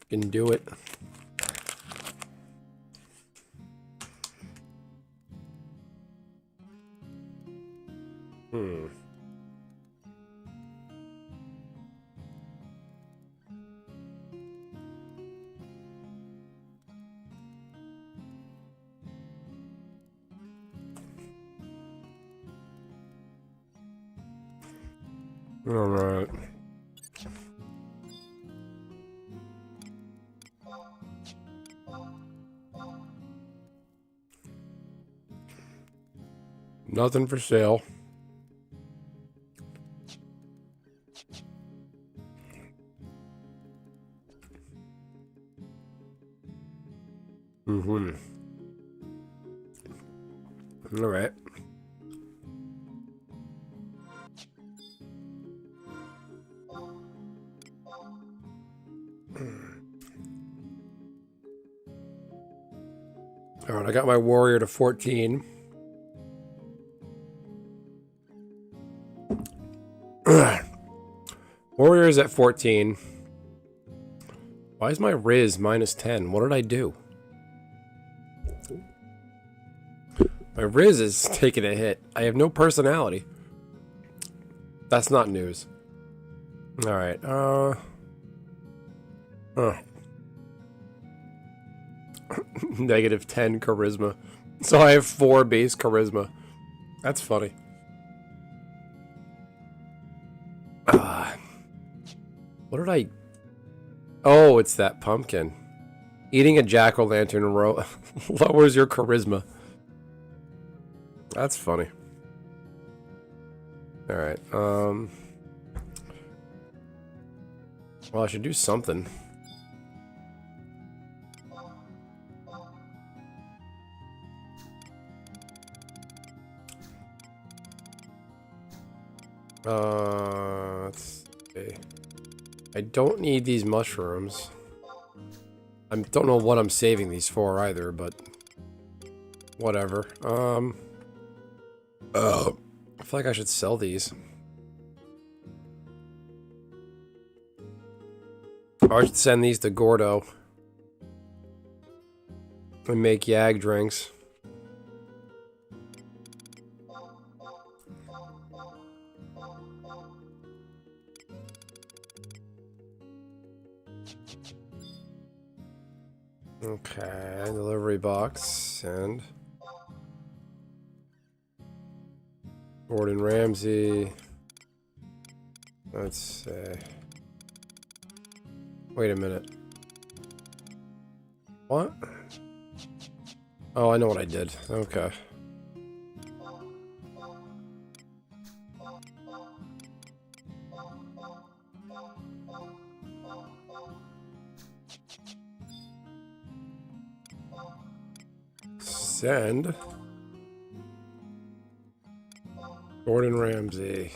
Can do it. All right. Nothing for sale. Mm-hmm. All right. All right, I got my warrior to 14. Warrior is at 14. Why is my Riz minus 10? What did I do? My Riz is taking a hit. I have no personality. That's not news. Alright, Negative 10 charisma. So I have 4 base charisma. That's funny. What did I... Oh, it's that pumpkin. Eating a jack-o'-lantern lowers your charisma. That's funny. Alright, well, I should do something. Let's see. I don't need these mushrooms. I don't know what I'm saving these for either, but whatever. I feel like I should sell these. Or I should send these to Gordo and make Yag drinks. Okay, delivery box, and Gordon Ramsay. Let's see. Wait a minute. What? Oh, I know what I did. Okay. Send Gordon Ramsay.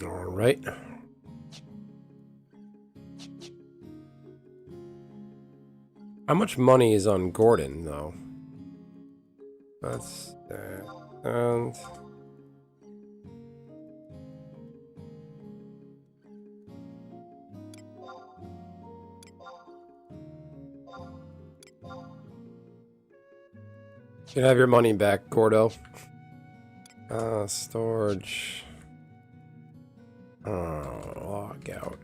All right. How much money is on Gordon, though? That's that. And you can have your money back, Gordo. Storage. Log out.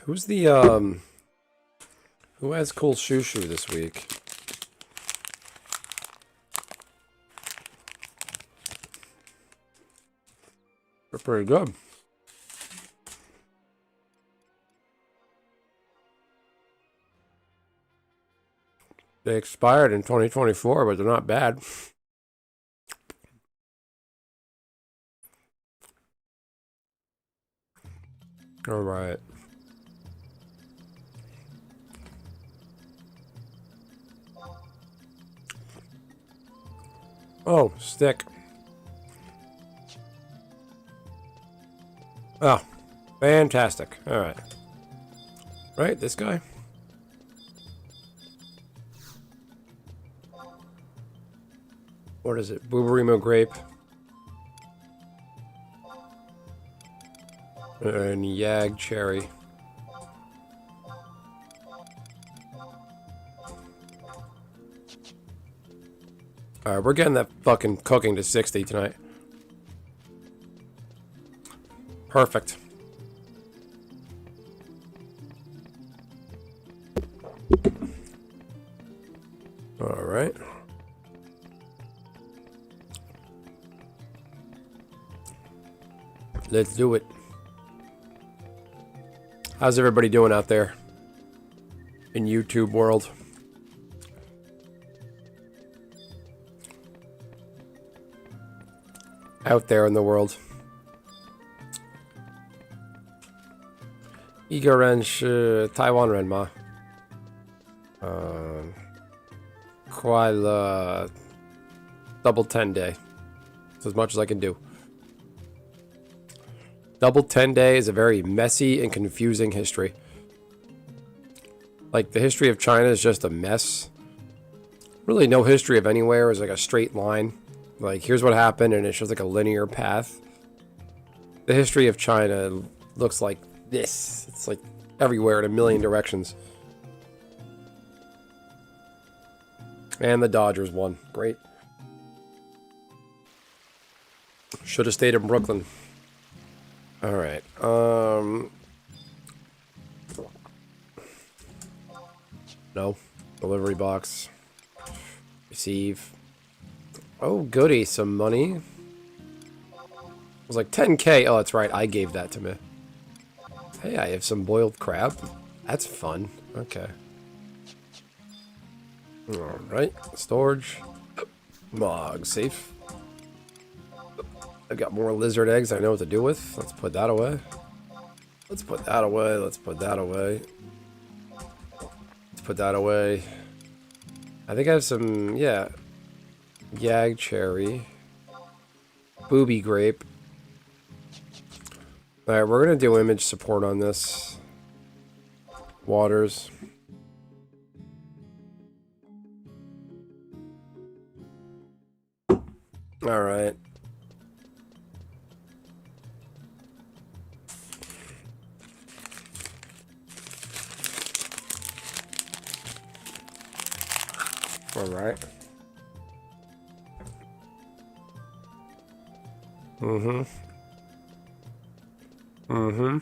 Who's the, who has cool shoo-shoo this week? They're pretty good. They expired in 2024, but they're not bad. All right. Oh, stick. Oh, fantastic. All right. Right, this guy? What is it? Booberimo grape. And Yag cherry. Alright, we're getting that fucking cooking to 60 tonight. Perfect. Alright. Let's do it. How's everybody doing out there in YouTube world? Out there in the world. Taiwan ren ma. Quite double 10 day. It's as much as I can do. Double 10 day is a very messy and confusing history. Like, the history of China is just a mess. Really, no history of anywhere is like a straight line. Like, here's what happened, and it's just like a linear path. The history of China looks like this. It's like everywhere in a million directions. And the Dodgers won. Great. Should have stayed in Brooklyn. Alright. No. Delivery box. Receive. Oh, goody. Some money. It was like 10K. Oh, that's right. I gave that to me. Hey, I have some boiled crab. That's fun. Okay. Alright. Storage. Mog. Safe. I've got more lizard eggs I know what to do with. Let's put that away. Let's put that away. Let's put that away. Let's put that away. I think I have some, yeah. Yag cherry. Booby grape. Alright, we're going to do image support on this. Waters. Alright. Alright. Mm-hmm. Mm-hmm.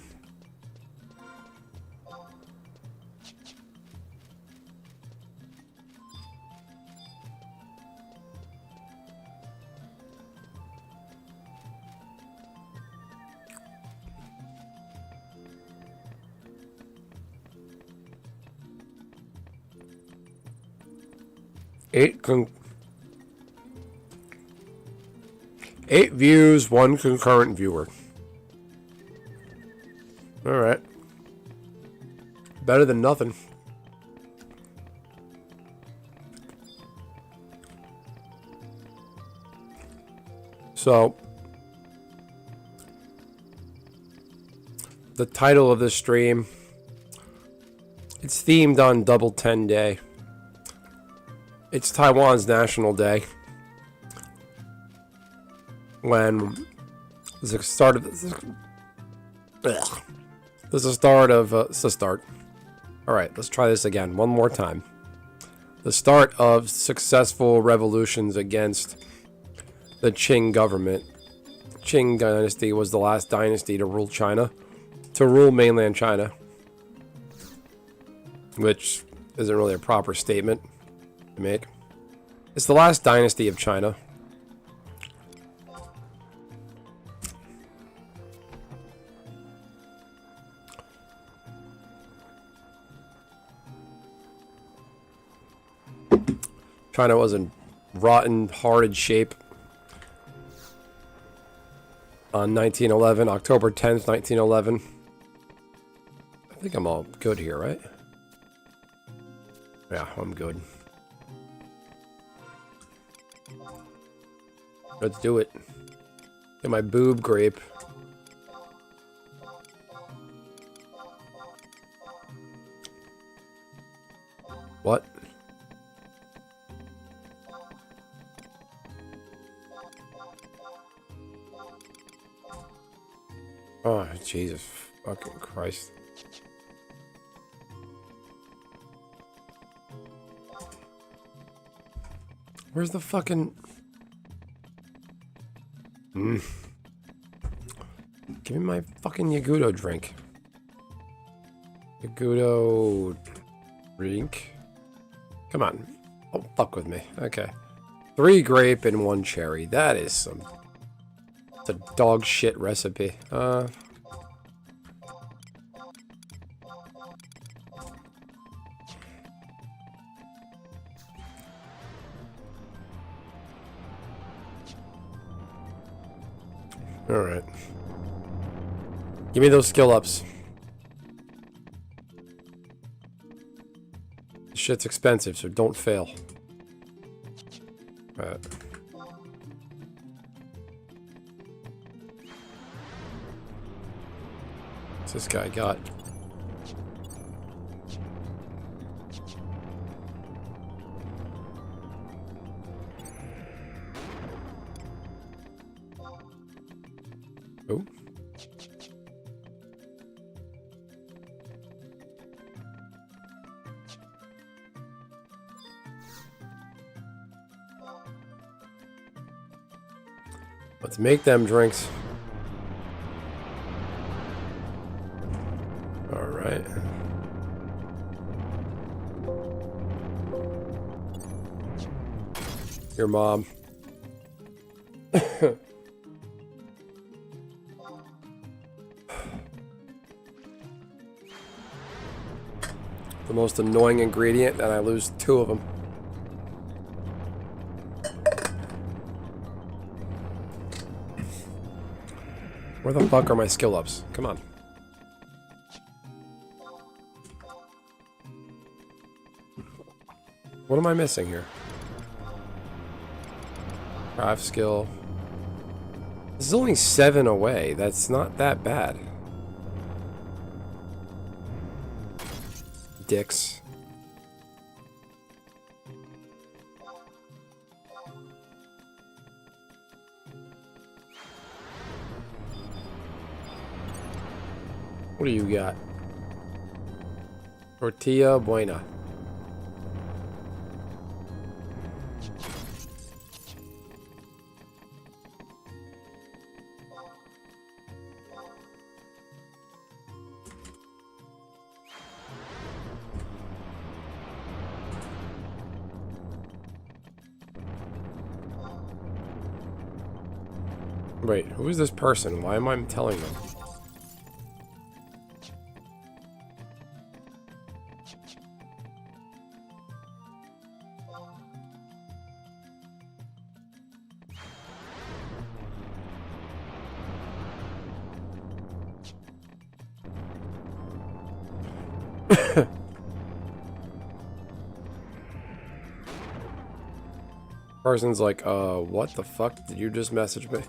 Eight views, one concurrent viewer. Alright. Better than nothing. So, the title of this stream, it's themed on Double 10 Day. It's Taiwan's National Day. When the start of this, there's a start of it's the start. All right, let's try this again one more time. The start of successful revolutions against the Qing government. Qing dynasty was the last dynasty to rule China, to rule mainland China, which isn't really a proper statement to make. It's the last dynasty of China. China was in rotten, hearted shape on 1911, October 10th, 1911. I think I'm all good here, right? Yeah, I'm good. Let's do it. Get my boob grape. What? Oh, Jesus fucking Christ. Where's the fucking... Give me my fucking Yagudo drink. Yagudo drink. Come on. Don't fuck with me. Okay. 3 grape and 1 cherry. That is some... It's a dog shit recipe. Alright. Give me those skill ups. This shit's expensive, so don't fail. Alright. What's this guy got? Oh. Let's make them drinks. All right. Your mom. The most annoying ingredient, and I lose 2 of them. Where the fuck are my skill ups? Come on. What am I missing here? Craft skill. This is only 7 away. That's not that bad. Dicks. What do you got? Tortilla buena. Wait, who is this person? Why am I telling them? Person's like, what the fuck? Did you just message me?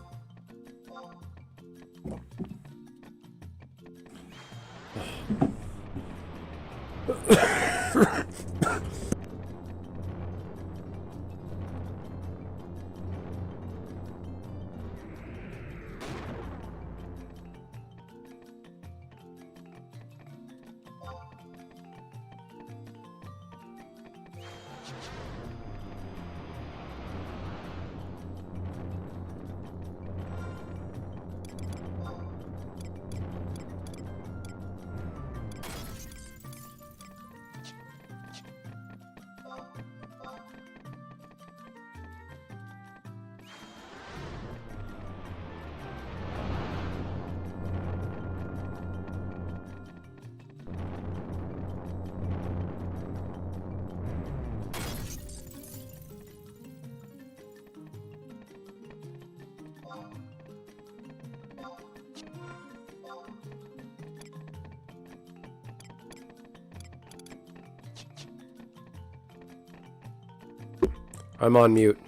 I'm on mute.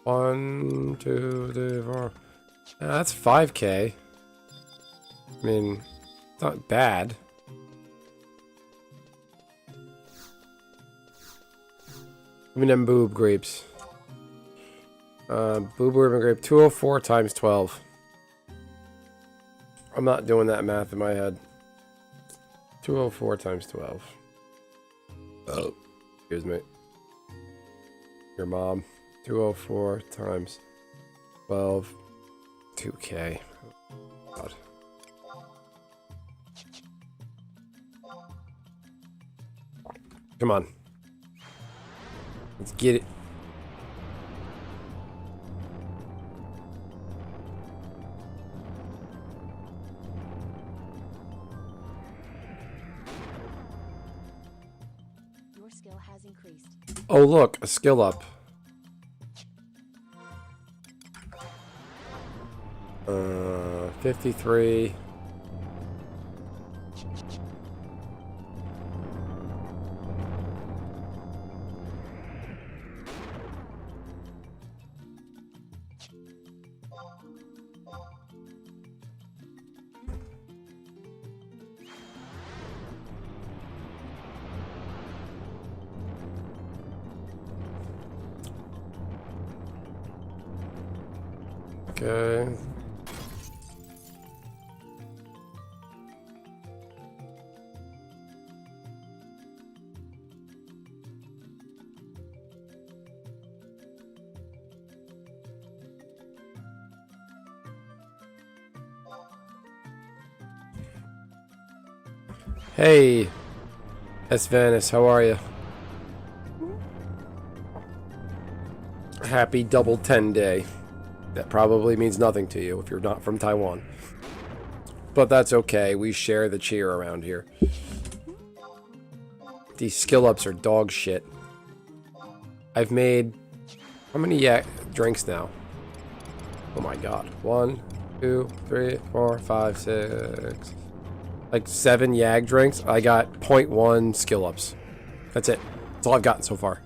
1, 2, 3, 4. That's 5K. I mean, it's not bad. Give me them boob grapes. Boob urban grape 204 times 12. I'm not doing that math in my head. 204 times 12. Oh, excuse me. Your mom. 204 times 12. 2K. Oh, God. Come on. Let's get it. Your skill has increased. Oh, look, a skill up. 53. Okay. Hey, Vanis, how are you? Happy double 10 day. That probably means nothing to you if you're not from Taiwan. But that's okay, we share the cheer around here. These skill ups are dog shit. I've made how many drinks now? Oh my god. 1, 2, 3, 4, 5, 6. Like 7 Yag drinks. I got 0.1 skill ups. That's it. That's all I've gotten so far.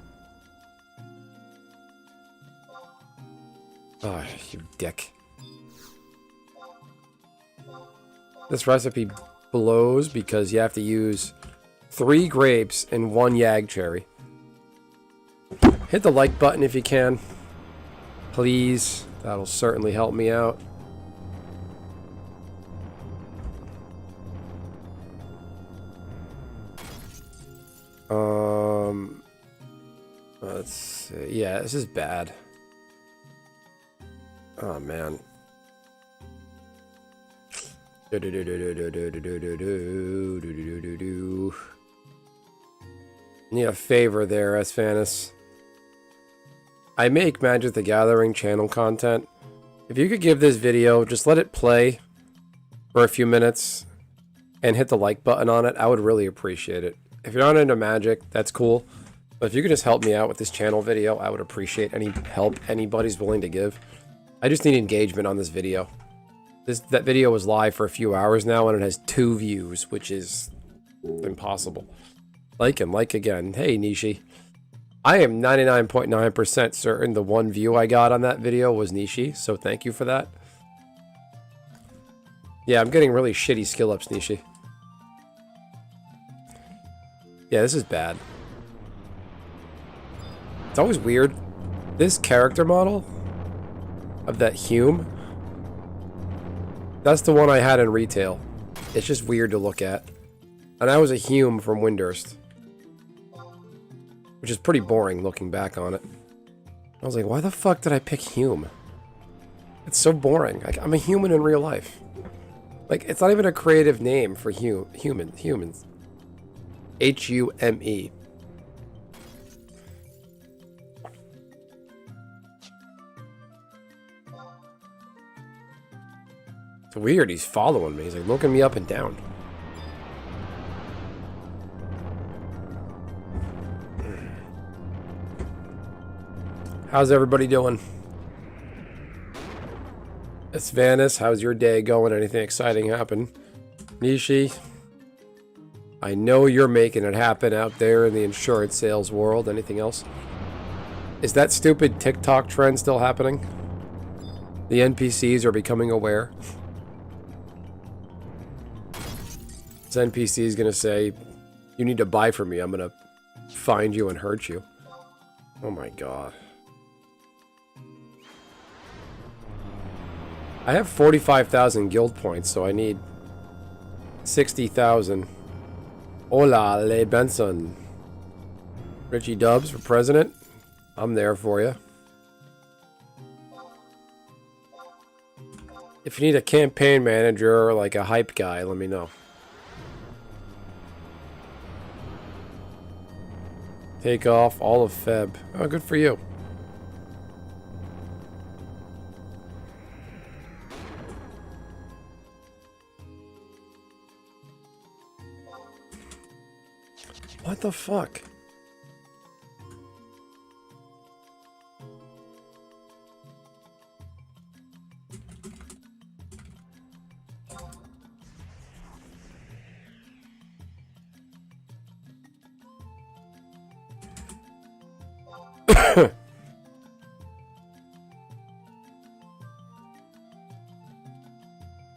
Oh, you dick. This recipe blows because you have to use 3 grapes and 1 Yag cherry. Hit the like button if you can. Please. That'll certainly help me out. Let's see. Yeah, this is bad. Oh man. Need a favor there, Vanis. I make Magic the Gathering channel content. If you could give this video, just let it play for a few minutes and hit the like button on it, I would really appreciate it. If you're not into Magic, that's cool. But if you could just help me out with this channel video, I would appreciate any help anybody's willing to give. I just need engagement on this video. That video was live for a few hours now, and it has 2 views, which is impossible. Like and like again. Hey, Nishi. I am 99.9% certain the 1 view I got on that video was Nishi, so thank you for that. Yeah, I'm getting really shitty skill ups, Nishi. Yeah, this is bad. It's always weird. This character model of that Hume, that's the one I had in retail. It's just weird to look at. And I was a Hume from Windurst, which is pretty boring looking back on it. I was like, why the fuck did I pick Hume? It's so boring. Like, I'm a human in real life. Like, it's not even a creative name for humans. H-U-M-E. It's weird, he's following me. He's like looking me up and down. How's everybody doing? It's Vanis. How's your day going? Anything exciting happen? Nishi, I know you're making it happen out there in the insurance sales world. Anything else? Is that stupid TikTok trend still happening? The NPCs are becoming aware. This NPC is gonna say, you need to buy from me, I'm gonna find you and hurt you. Oh my god. I have 45,000 guild points, so I need 60,000. Hola, Le Benson. Richie Dubs for president. I'm there for you. If you need a campaign manager or like a hype guy, let me know. Take off all of Feb. Oh, good for you. What the fuck?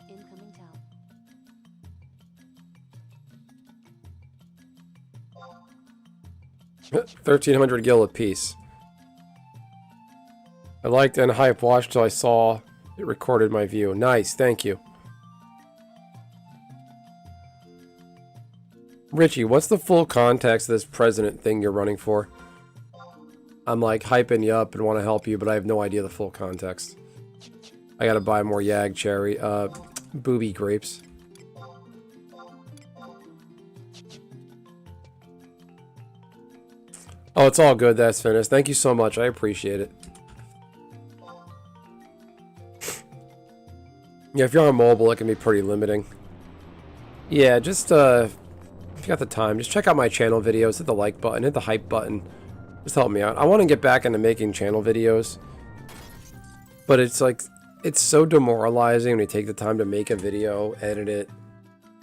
Incoming tell. 1,300 gil apiece. I liked and hype watched till I saw it recorded my view. Nice, thank you. Richie, what's the full context of this president thing you're running for? I'm like hyping you up and want to help you, but I have no idea the full context. I gotta buy more Yag cherry, booby grapes. Oh, it's all good. That's finished. Thank you so much. I appreciate it. Yeah, if you're on mobile, it can be pretty limiting. Yeah, just, if you got the time, just check out my channel videos. Hit the like button. Hit the hype button. Just help me out. I want to get back into making channel videos. But it's like, it's so demoralizing when you take the time to make a video, edit it.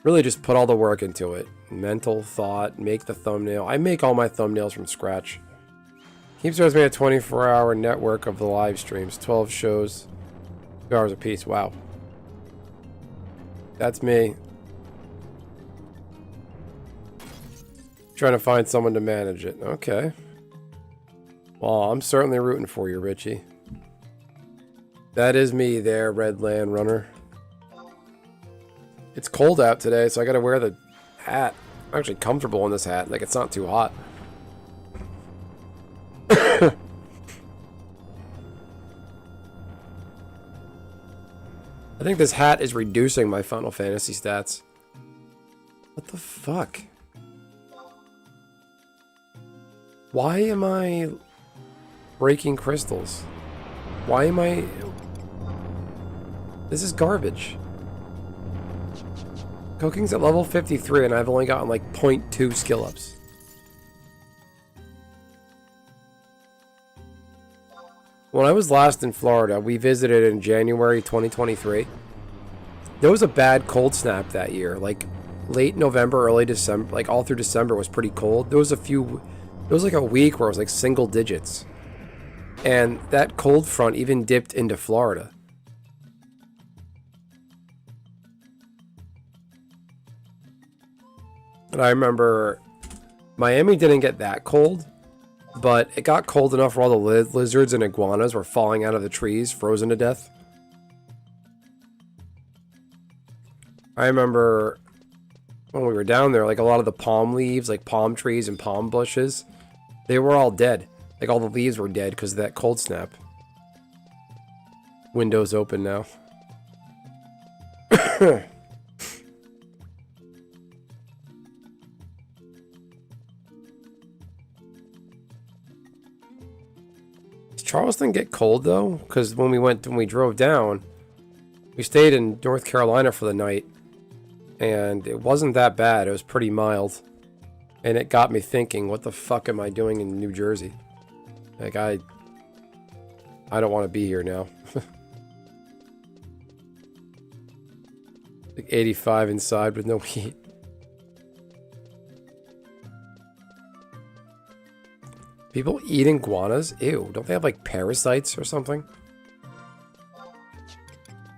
Really just put all the work into it. Mental thought, make the thumbnail. I make all my thumbnails from scratch. Keepstars made a 24-hour network of the live streams. 12 shows, 2 hours apiece. Wow. That's me. Trying to find someone to manage it. Okay. Well, I'm certainly rooting for you, Richie. That is me there, Red Land Runner. It's cold out today, so I gotta wear the hat. I'm actually comfortable in this hat. Like, it's not too hot. I think this hat is reducing my Final Fantasy stats. What the fuck? Why am I breaking crystals? Why am I... This is garbage. Cooking's at level 53 and I've only gotten like 0.2 skill ups. When I was last in Florida, we visited in January 2023. There was a bad cold snap that year. Like late November, early December, like all through December was pretty cold. There was like a week where it was like single digits. And that cold front even dipped into Florida. And I remember Miami didn't get that cold, but it got cold enough where all the lizards and iguanas were falling out of the trees, frozen to death. I remember when we were down there, like a lot of the palm leaves, like palm trees and palm bushes, they were all dead. Like all the leaves were dead because of that cold snap. Windows open now. Does Charleston get cold though? Because when we drove down, we stayed in North Carolina for the night, and it wasn't that bad. It was pretty mild, and it got me thinking, what the fuck am I doing in New Jersey? Like I don't want to be here now. Like 85 inside with no heat. People eating iguanas? Ew, don't they have like parasites or something?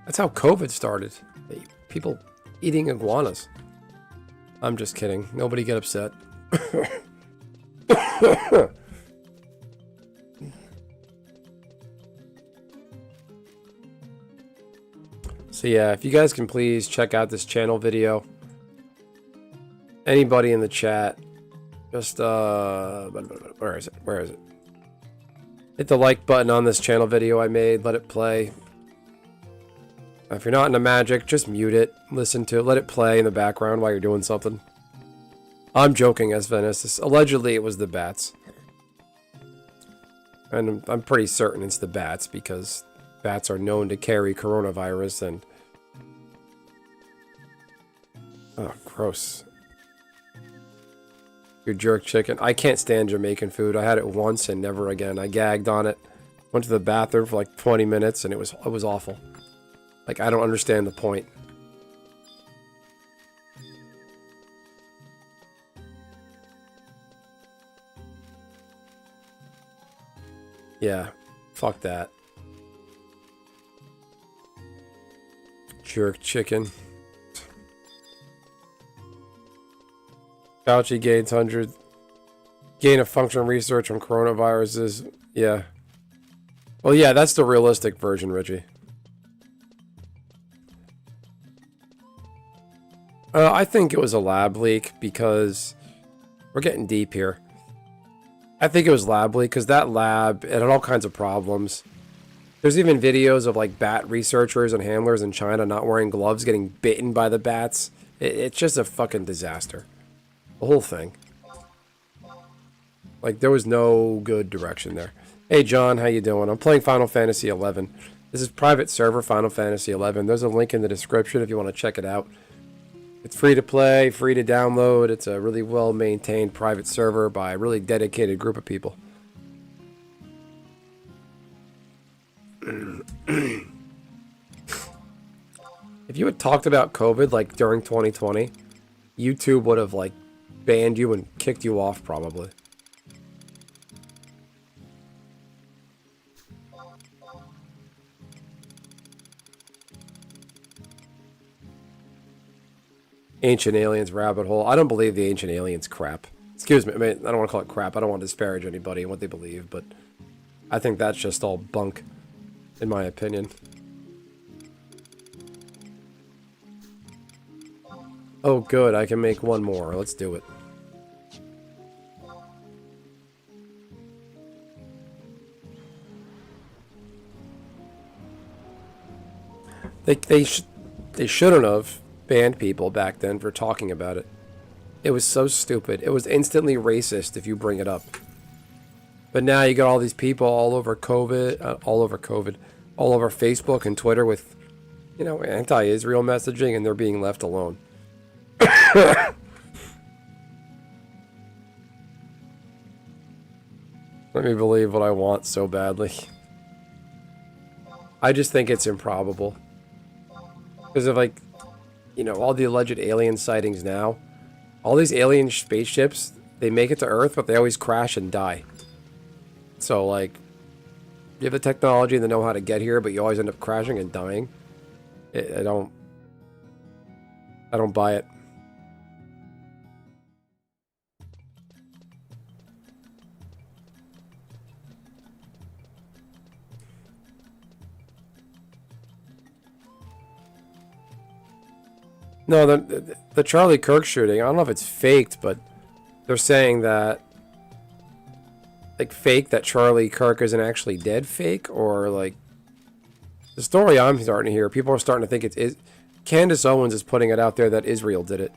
That's how COVID started. People eating iguanas. I'm just kidding. Nobody get upset. So yeah, if you guys can please check out this channel video. Anybody in the chat, just where is it? Where is it? Hit the like button on this channel video I made. Let it play. If you're not into magic, just mute it. Listen to it. Let it play in the background while you're doing something. I'm joking, as Venice. Allegedly, it was the bats. And I'm pretty certain it's the bats because bats are known to carry coronavirus and... Oh, gross. Your jerk chicken. I can't stand Jamaican food. I had it once and never again. I gagged on it. Went to the bathroom for like 20 minutes and it was awful. Like, I don't understand the point. Yeah, fuck that. Jerk chicken. Fauci gains 100. Gain of function research on coronaviruses. Yeah. Well, yeah, that's the realistic version, Richie. I think it was a lab leak because we're getting deep here. I think it was lab leak because that lab, it had all kinds of problems. There's even videos of like bat researchers and handlers in China not wearing gloves, getting bitten by the bats. It's just a fucking disaster. The whole thing. Like, there was no good direction there. Hey, John, how you doing? I'm playing Final Fantasy XI. This is private server Final Fantasy XI. There's a link in the description if you want to check it out. It's free to play, free to download. It's a really well-maintained private server by a really dedicated group of people. If you had talked about COVID like during 2020, YouTube would have like banned you and kicked you off probably. Ancient Aliens rabbit hole. I don't believe the Ancient Aliens crap. Excuse me. I mean, I don't want to call it crap. I don't want to disparage anybody and what they believe, but I think that's just all bunk, in my opinion. Oh, good. I can make one more. Let's do it. They shouldn't have banned people back then for talking about it. It was so stupid. It was instantly racist if you bring it up. But now you got all these people all over COVID, all over Facebook and Twitter with, you know, anti-Israel messaging, and they're being left alone. Let me believe what I want so badly. I just think it's improbable. Because of, like, you know, all the alleged alien sightings now. All these alien spaceships, they make it to Earth, but they always crash and die. So, like, you have the technology and the know how to get here, but you always end up crashing and dying. I don't buy it. No, the Charlie Kirk shooting, I don't know if it's faked, but they're saying that, like, fake that Charlie Kirk isn't actually dead fake, or, like, the story I'm starting to hear, people are starting to think it's Candace Owens is putting it out there that Israel did it.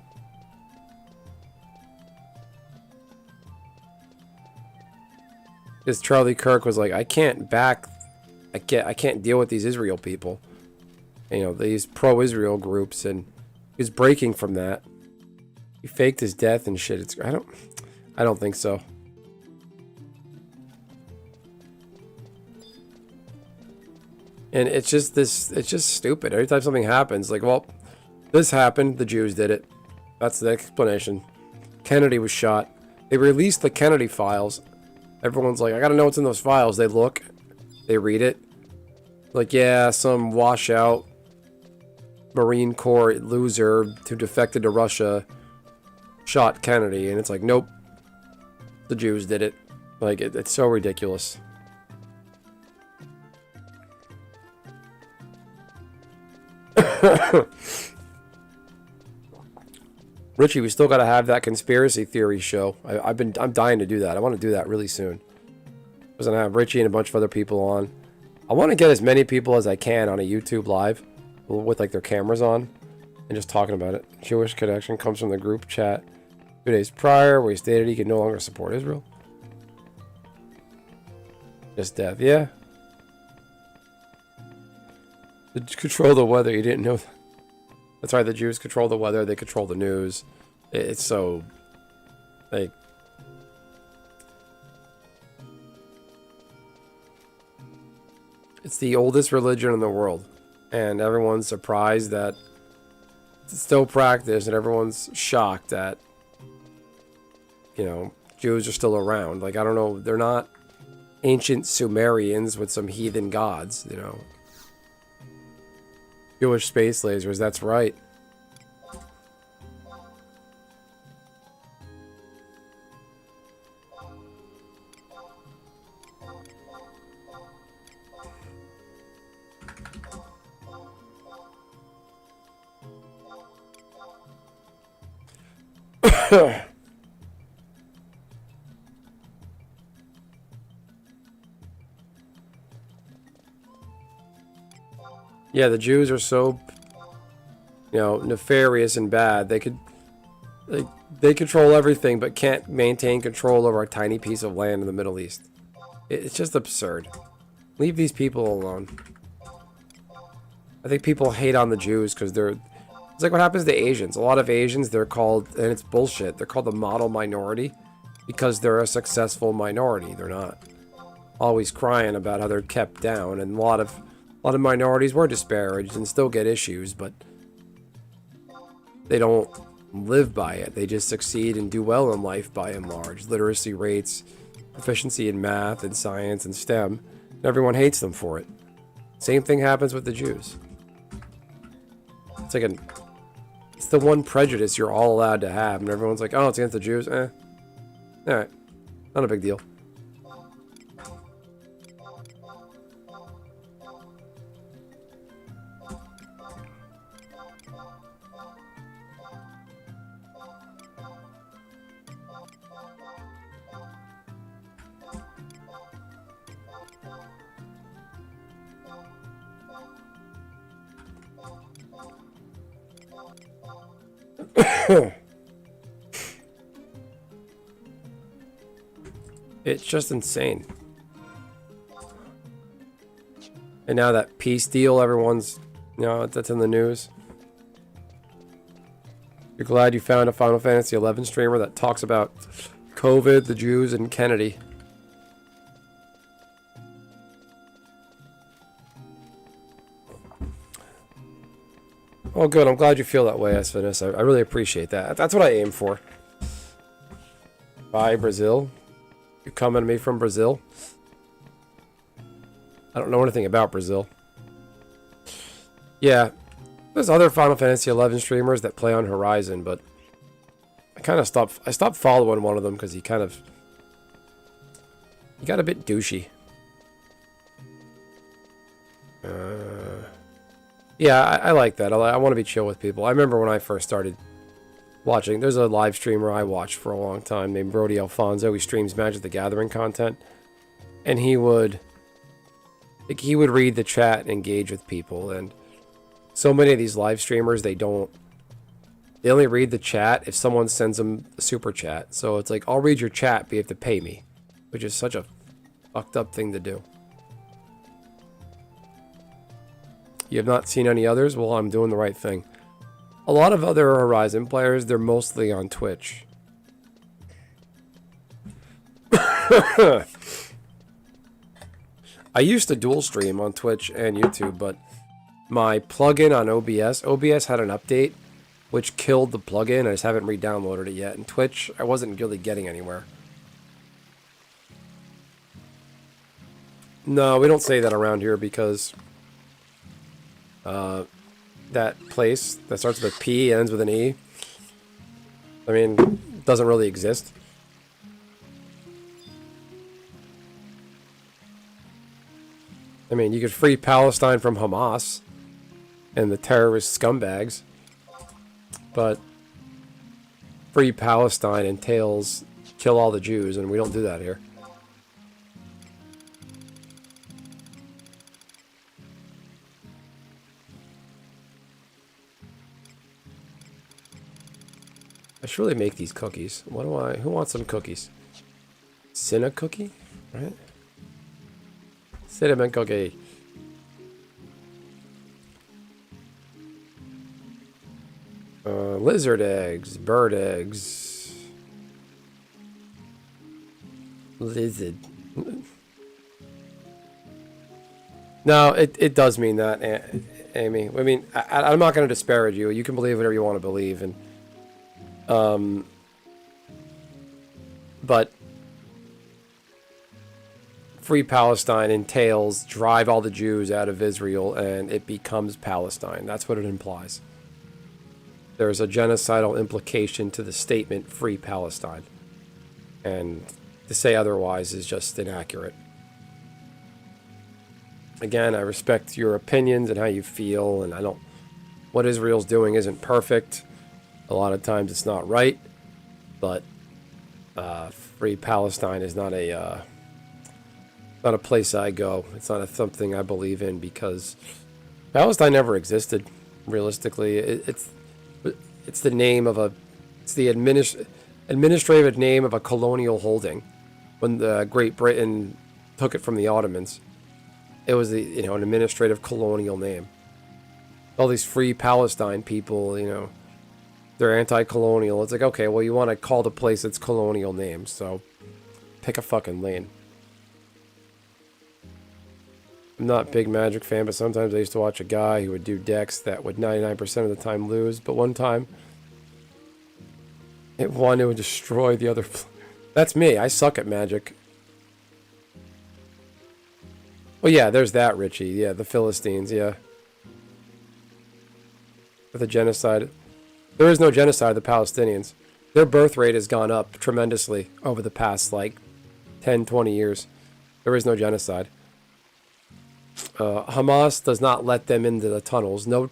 Because Charlie Kirk was like, I can't deal with these Israel people. You know, these pro-Israel groups, and he's breaking from that. He faked his death and shit. I don't think so. And it's just stupid. Every time something happens, like, well, this happened, the Jews did it. That's the explanation. Kennedy was shot. They released the Kennedy files Everyone's like, I gotta know what's in those files. They look, they read it. Like, yeah, some washout Marine Corps loser who defected to Russia shot Kennedy. And it's like, nope, the Jews did it. Like, it's so ridiculous. Richie, we still gotta have that conspiracy theory show. I'm dying to do that. I want to do that really soon. I was gonna have Richie and a bunch of other people on. I want to get as many people as I can on a YouTube live with like their cameras on and just talking about it. Jewish connection comes from the group chat 2 days prior where he stated he could no longer support Israel. Just death, yeah. To control the weather, you didn't know that. That's right, the Jews control the weather, they control the news. It's so, like, it's the oldest religion in the world. And everyone's surprised that it's still practiced, and everyone's shocked that, you know, Jews are still around. Like, I don't know, they're not ancient Sumerians with some heathen gods, you know. Jewish space lasers, that's right. Yeah, the Jews are so, you know, nefarious and bad. They control everything, but can't maintain control over a tiny piece of land in the Middle East. It's just absurd. Leave these people alone. I think people hate on the Jews because they're... It's like what happens to Asians. A lot of Asians, they're called, and it's bullshit, they're called the model minority because they're a successful minority. They're not always crying about how they're kept down, and a lot of minorities were disparaged and still get issues, but they don't live by it. They just succeed and do well in life by and large. Literacy rates, proficiency in math and science and STEM, and everyone hates them for it. Same thing happens with the Jews. It's like it's the one prejudice you're all allowed to have, and everyone's like, oh, it's against the Jews? Eh. Alright. Not a big deal. It's just insane. And now that peace deal, everyone's, you know, that's in the news. You're glad you found a Final Fantasy XI streamer that talks about COVID, the Jews, and Kennedy. Oh, good. I'm glad you feel that way, Esfinus. I really appreciate that. That's what I aim for. Bye, Brazil. You coming to me from Brazil? I don't know anything about Brazil. Yeah, there's other Final Fantasy XI streamers that play on Horizon, but I kind of stopped following one of them because he got a bit douchey. Yeah, I like that. I want to be chill with people. I remember when I first started watching, there's a live streamer I watched for a long time named Brody Alfonso. He streams Magic the Gathering content, and he would read the chat and engage with people. And so many of these live streamers, they only read the chat if someone sends them a super chat. So it's like, I'll read your chat, but you have to pay me, which is such a fucked up thing to do. You have not seen any others? Well, I'm doing the right thing. A lot of other Horizon players, they're mostly on Twitch. I used to dual stream on Twitch and YouTube, but my plugin on OBS had an update which killed the plugin. I just haven't re-downloaded it yet. And Twitch, I wasn't really getting anywhere. No, we don't say that around here because that place that starts with a P and ends with an E, I mean, doesn't really exist. I mean, you could free Palestine from Hamas and the terrorist scumbags, but free Palestine entails kill all the Jews, and we don't do that here. I should really make these cookies. Who wants some cookies? Cinna cookie, right? Cinnamon cookie. Lizard eggs, bird eggs. Lizard. No, it does mean that, Amy. I mean, I'm not going to disparage you. You can believe whatever you want to believe, and but free Palestine entails drive all the Jews out of Israel, and it becomes Palestine. That's what it implies. There's a genocidal implication to the statement free Palestine, and to say otherwise is just inaccurate. Again, I respect your opinions and how you feel, and I don't. What Israel's doing isn't perfect. A lot of times it's not right, but free Palestine is not a place I go. It's not something I believe in because Palestine never existed. Realistically, it's the name of it's the administrative name of a colonial holding. When the Great Britain took it from the Ottomans, it was an administrative colonial name. All these free Palestine people, they're anti-colonial. It's like, okay, well, you want to call the place its colonial name, so pick a fucking lane. I'm not a big Magic fan, but sometimes I used to watch a guy who would do decks that would 99% of the time lose, but one time it would destroy the other. That's me. I suck at Magic. Well, yeah, there's that, Richie. Yeah, the Philistines, yeah. The genocide. There is no genocide of the Palestinians. Their birth rate has gone up tremendously over the past, 10, 20 years. There is no genocide. Hamas does not let them into the tunnels. No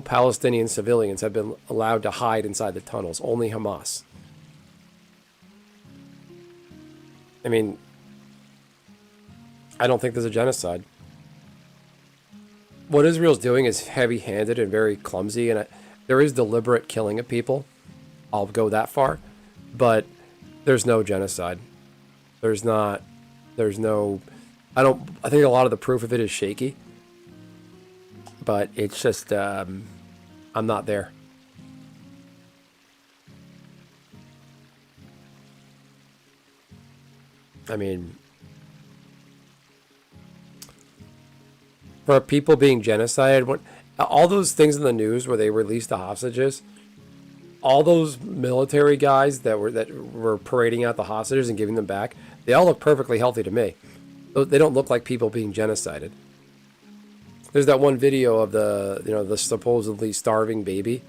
Palestinian civilians have been allowed to hide inside the tunnels. Only Hamas. I mean, I don't think there's a genocide. What Israel's doing is heavy-handed and very clumsy, and there is deliberate killing of people. I'll go that far. But there's no genocide. There's no... I think a lot of the proof of it is shaky. But it's just, I'm not there. I mean, for people being genocided, all those things in the news where they released the hostages, all those military guys that were parading out the hostages and giving them back, they all look perfectly healthy to me. They don't look like people being genocided. There's that one video of the supposedly starving baby,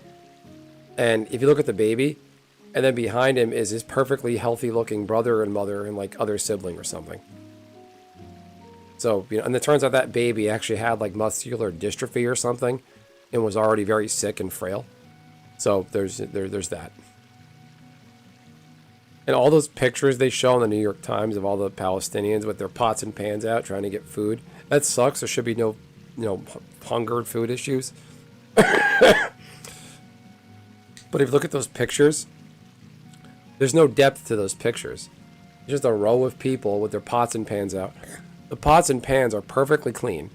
and if you look at the baby, and then behind him is his perfectly healthy looking brother and mother and other sibling or something. So and it turns out that baby actually had muscular dystrophy or something, and was already very sick and frail. So there's that. And all those pictures they show in the New York Times of all the Palestinians with their pots and pans out trying to get food, that sucks. There should be no hunger and food issues. But if you look at those pictures, there's no depth to those pictures. It's just a row of people with their pots and pans out. The pots and pans are perfectly clean.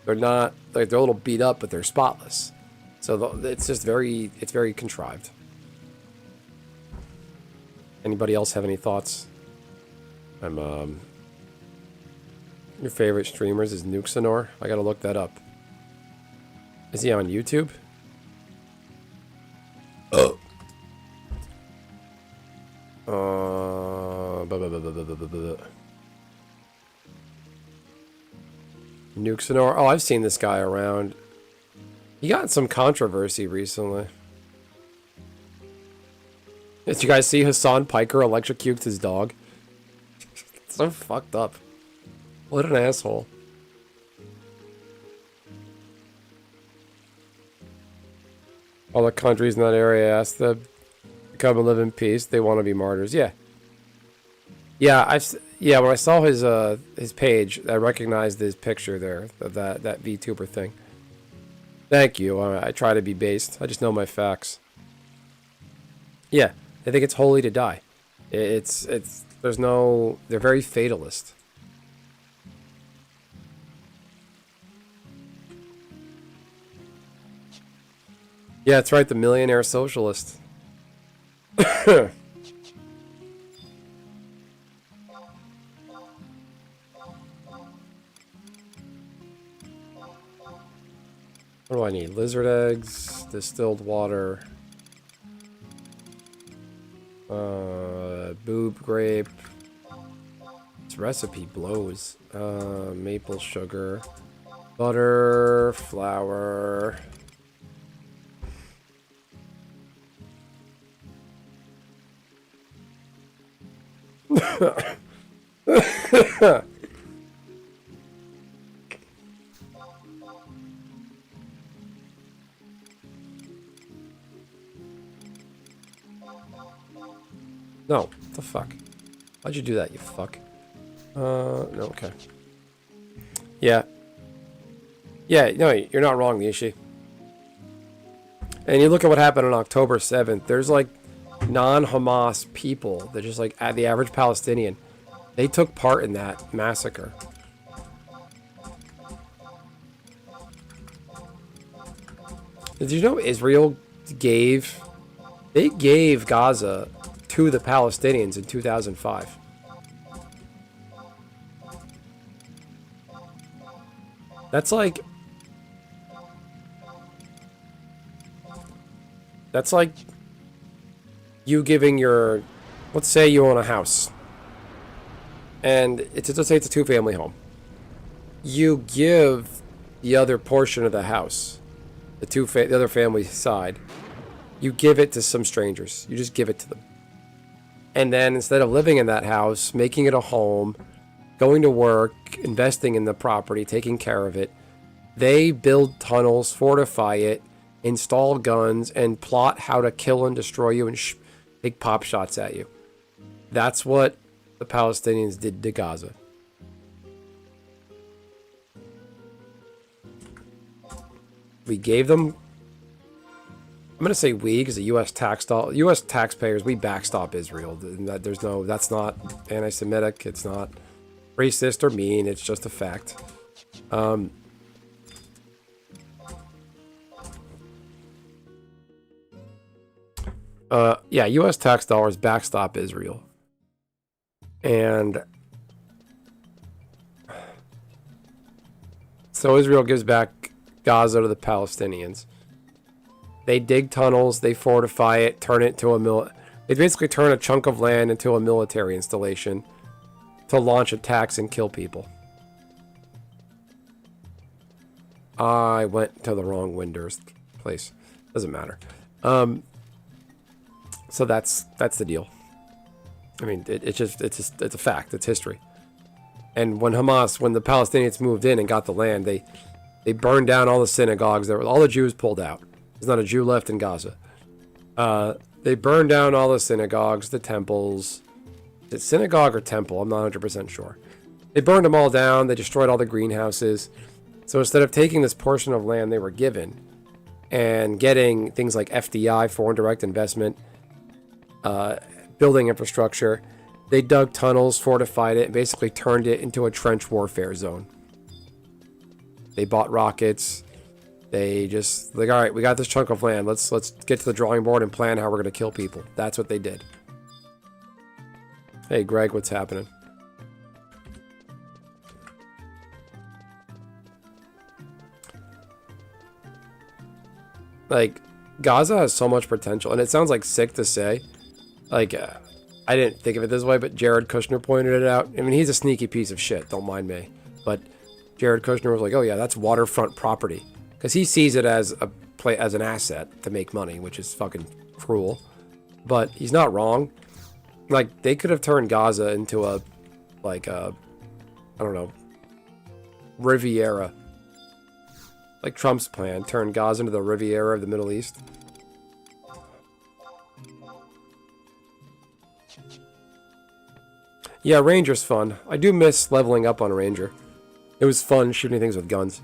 They're not, they're a little beat up, but they're spotless. So it's just very contrived. Anybody else have any thoughts? Your favorite streamers is Nuxanor. I gotta look that up. Is he on YouTube? Oh. Nuxenor. Oh, I've seen this guy around. He got in some controversy recently. Did you guys see Hassan Piker electrocutes his dog? So fucked up. What an asshole. All the countries in that area asked them to come and live in peace. They want to be martyrs. Yeah. Yeah, when I saw his page, I recognized his picture there, that VTuber thing. Thank you. I try to be based. I just know my facts. Yeah, I think it's holy to die. There's no, they're very fatalist. Yeah, that's right, the millionaire socialist. What do I need? Lizard eggs, distilled water, boob grape. This recipe blows. Maple sugar, butter, flour. No, what the fuck? Why'd you do that, you fuck? No, okay. Yeah. Yeah, no, you're not wrong, Nishi. And you look at what happened on October 7th, there's like non-Hamas people, they're just like the average Palestinian. They took part in that massacre. Did you know Israel gave Gaza to the Palestinians in 2005? That's like you giving your, let's say you own a house and let's say it's a two-family home. You give the other portion of the house, the other family side, you give it to some strangers. You just give it to them. And then instead of living in that house, making it a home, going to work, investing in the property, taking care of it, they build tunnels, fortify it, install guns, and plot how to kill and destroy you and take pop shots at you. That's what the Palestinians did to Gaza. We gave them, I'm going to say we, because the U.S. taxpayers, we backstop Israel. That's not anti-Semitic. It's not racist or mean. It's just a fact. Yeah, U.S. tax dollars backstop Israel. And so Israel gives back Gaza to the Palestinians. They dig tunnels, they fortify it, turn it to they basically turn a chunk of land into a military installation to launch attacks and kill people. I went to the wrong Winders place. Doesn't matter. So that's the deal. I mean, it's a fact. It's history. And when the Palestinians moved in and got the land, they burned down all the synagogues. All the Jews pulled out. There's not a Jew left in Gaza. They burned down all the synagogues, the temples. Is it synagogue or temple? I'm not 100% sure. They burned them all down. They destroyed all the greenhouses. So instead of taking this portion of land they were given and getting things like FDI, foreign direct investment, building infrastructure, they dug tunnels, fortified it, and basically turned it into a trench warfare zone. They bought rockets. They just all right, we got this chunk of land. Let's get to the drawing board and plan how we're gonna kill people. That's what they did. Hey Greg, what's happening? Like, Gaza has so much potential, and it sounds like sick to say. Like, I didn't think of it this way, but Jared Kushner pointed it out. I mean, he's a sneaky piece of shit. Don't mind me, but Jared Kushner was like, oh yeah, that's waterfront property. Because he sees it as as an asset to make money, which is fucking cruel. But he's not wrong. Like, they could have turned Gaza into a, like a, I don't know, Riviera. Like Trump's plan, turn Gaza into the Riviera of the Middle East. Yeah, Ranger's fun. I do miss leveling up on Ranger. It was fun shooting things with guns.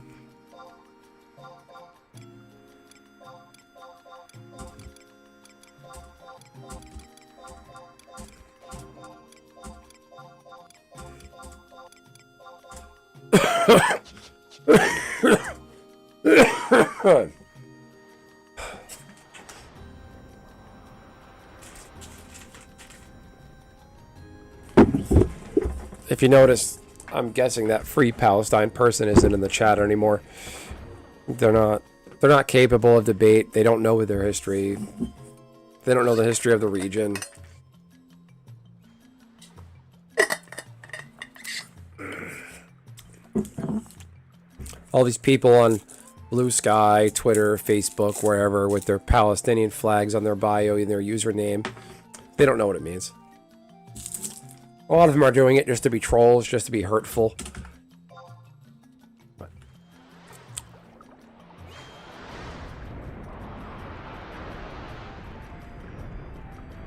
If you notice, I'm guessing that Free Palestine person isn't in the chat anymore. They're not capable of debate. They don't know their history. They don't know the history of the region. All these people on Blue Sky, Twitter, Facebook, wherever, with their Palestinian flags on their bio and their username, they don't know what it means. A lot of them are doing it just to be trolls, just to be hurtful.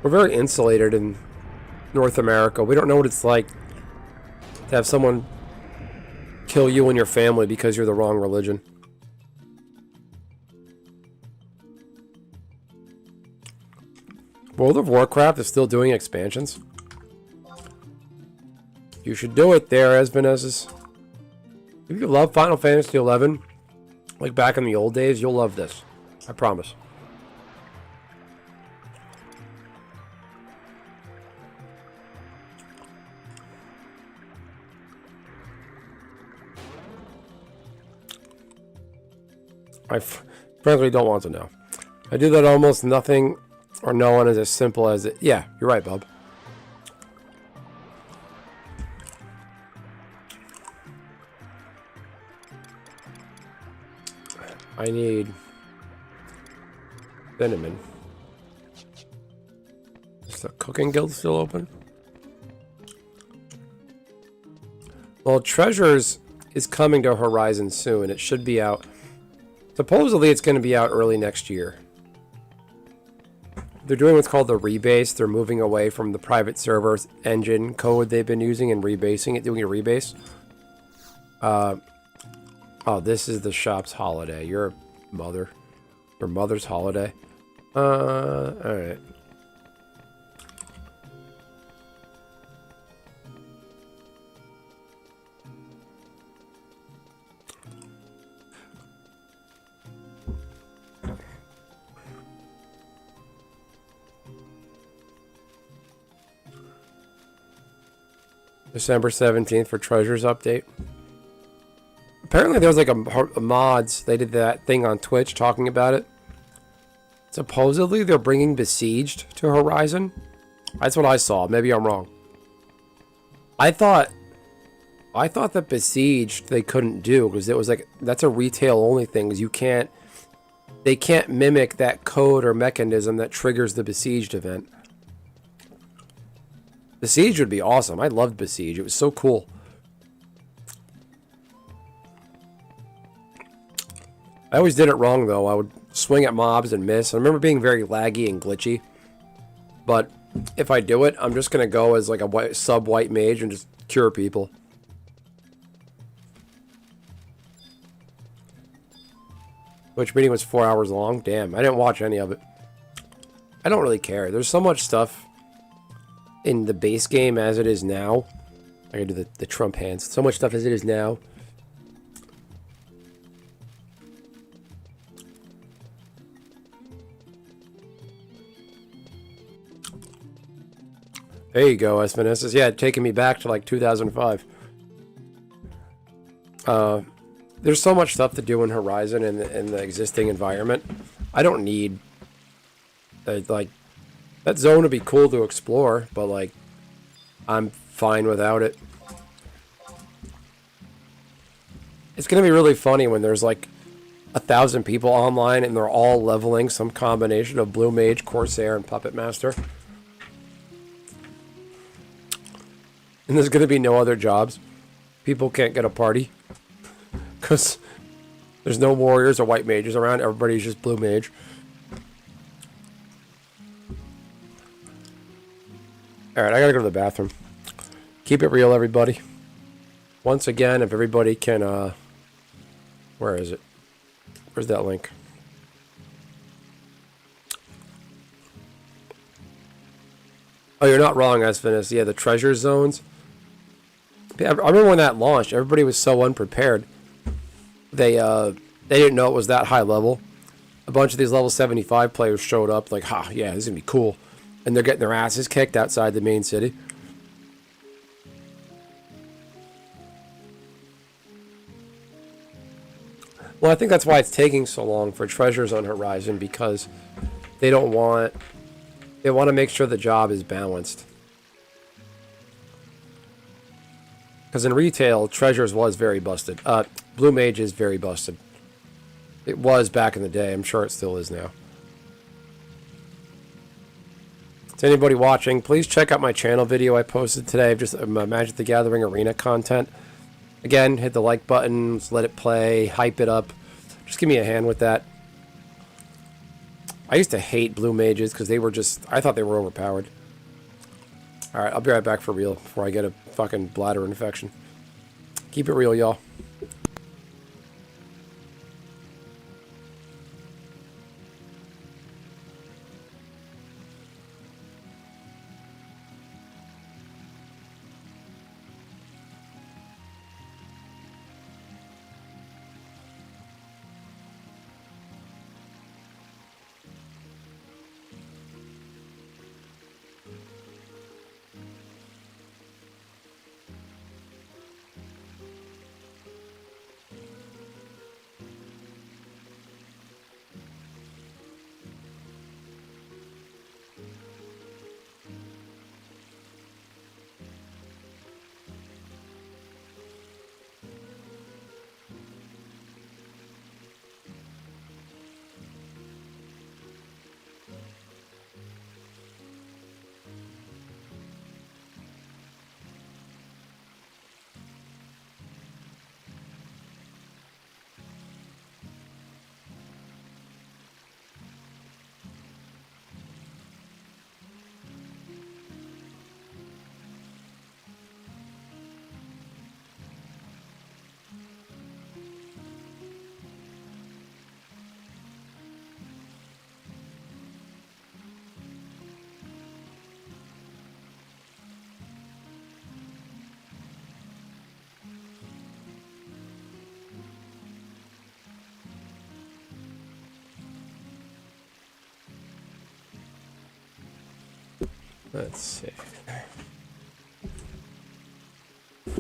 We're very insulated in North America. We don't know what it's like to have someone kill you and your family because you're the wrong religion. World of Warcraft is still doing expansions. You should do it there, Esvanesses. If you love Final Fantasy XI, like back in the old days, you'll love this. I promise. I frankly don't want to know. I do that almost nothing or no one is as simple as it. Yeah, you're right, bub. I need cinnamon. Is the cooking guild still open? Well, Treasures is coming to Horizon soon. It should be out. Supposedly, it's going to be out early next year. They're doing what's called the rebase. They're moving away from the private server engine code they've been using and rebasing it, doing a rebase. Oh, this is the shop's holiday. You're a mother. Your mother's holiday. Alright. December 17th for Treasures update. Apparently there was like a mods. They did that thing on Twitch talking about it. Supposedly they're bringing Besieged to Horizon. That's what I saw. Maybe I'm wrong. I thought that Besieged they couldn't do because it was like that's a retail only thing. Because they can't mimic that code or mechanism that triggers the Besieged event. Besiege would be awesome. I loved Besiege. It was so cool. I always did it wrong, though. I would swing at mobs and miss. I remember being very laggy and glitchy. But if I do it, I'm just going to go as like a sub-white mage and just cure people. Which meeting was 4 hours long? Damn, I didn't watch any of it. I don't really care. There's so much stuff in the base game as it is now. I gotta do the Trump hands. So much stuff as it is now. There you go, Esvanesses. Yeah, taking me back to like 2005. There's so much stuff to do in Horizon and in the existing environment. I don't need like that zone would be cool to explore, but like I'm fine without it. It's going to be really funny when there's like 1,000 people online and they're all leveling some combination of Blue Mage, Corsair, and Puppet Master. And there's going to be no other jobs. People can't get a party. Because there's no warriors or white mages around. Everybody's just Blue Mage. Alright, I gotta go to the bathroom. Keep it real, everybody. Once again, if everybody can, where is it? Where's that link? Oh, you're not wrong, Asfinus. Yeah, the treasure zones. I remember when that launched, everybody was so unprepared. They didn't know it was that high level. A bunch of these level 75 players showed up like, ha, yeah, this is gonna be cool. And they're getting their asses kicked outside the main city. Well, I think that's why it's taking so long for Treasures on Horizon, because they want to make sure the job is balanced. Because in retail, Treasures was very busted. Blue Mage is very busted. It was back in the day. I'm sure it still is now. To anybody watching, please check out my channel video I posted today of just Magic the Gathering Arena content. Again, hit the like button, let it play, hype it up. Just give me a hand with that. I used to hate Blue Mages because they were just, I thought they were overpowered. Alright, I'll be right back for real before I get a fucking bladder infection. Keep it real, y'all. Let's see. I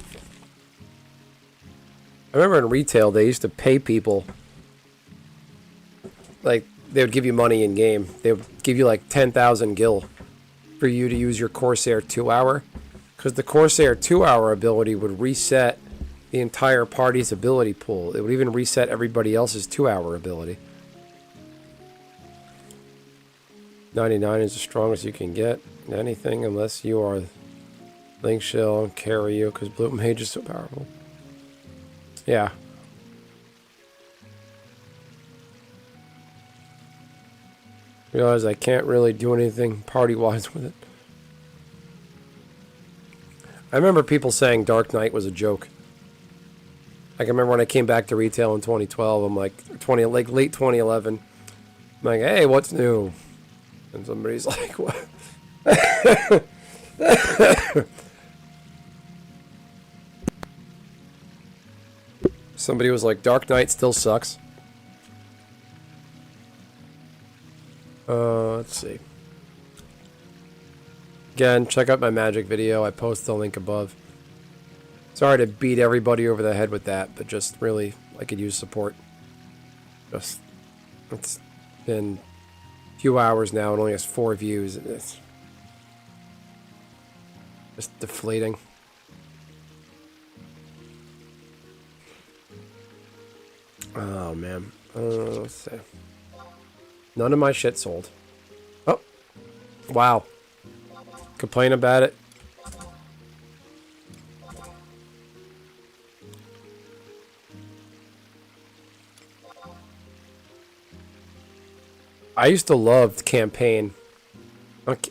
remember in retail, they used to pay people, like, they would give you money in game. They would give you like 10,000 gil for you to use your Corsair 2-hour. Because the Corsair 2-hour ability would reset the entire party's ability pool. It would even reset everybody else's 2-hour ability. 99 is the strongest you can get. Anything unless you are Link Shell and carry you, because Blue Mage is so powerful. Yeah. Realize I can't really do anything party-wise with it. I remember people saying Dark Knight was a joke. Like, I remember when I came back to retail in 2012, I'm like, late 2011. I'm like, hey, what's new? And somebody's like, what? Somebody was like, Dark Knight still sucks. Let's see. Again, check out my Magic video. I post the link above. Sorry to beat everybody over the head with that, but just really, I could use support. Just, it's been a few hours now and only has 4 views. It's just deflating. Oh, man. Let's see. None of my shit sold. Oh. Wow. Complain about it. I used to love the campaign. Okay.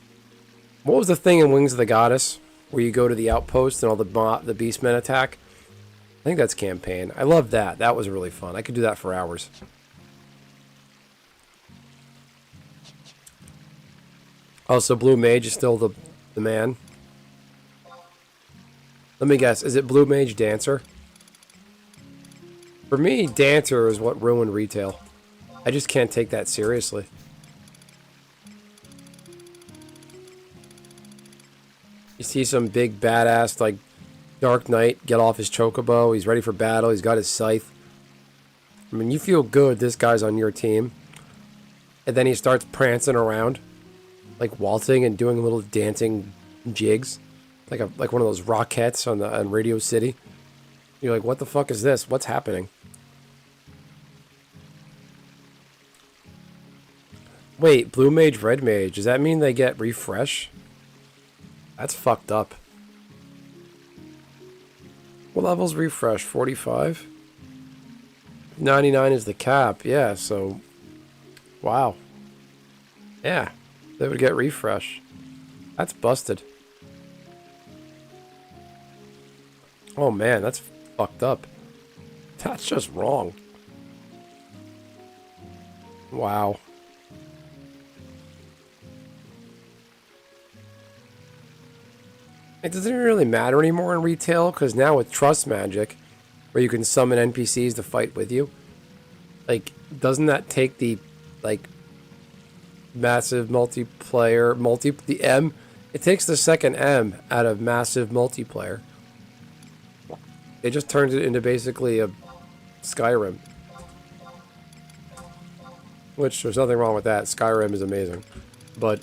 What was the thing in Wings of the Goddess where you go to the outpost and all the beastmen attack? I think that's campaign. I love that. That was really fun. I could do that for hours. Oh, so Blue Mage is still the man? Let me guess. Is it Blue Mage Dancer? For me, Dancer is what ruined retail. I just can't take that seriously. You see some big badass like Dark Knight get off his chocobo. He's ready for battle. He's got his scythe. I mean, you feel good this guy's on your team. And then he starts prancing around. Like waltzing and doing little dancing jigs. Like one of those Rockettes on Radio City. You're like, what the fuck is this? What's happening? Wait, Blue Mage, Red Mage. Does that mean they get refresh? That's fucked up. What level's refresh? 45? 99 is the cap. Yeah, so... Wow. Yeah. They would get refresh. That's busted. Oh man, that's fucked up. That's just wrong. Wow. It doesn't really matter anymore in retail, because now with Trust Magic, where you can summon NPCs to fight with you, like, doesn't that take the, like, massive multiplayer, the M? It takes the second M out of massive multiplayer. It just turns it into basically a Skyrim. Which, there's nothing wrong with that. Skyrim is amazing. But...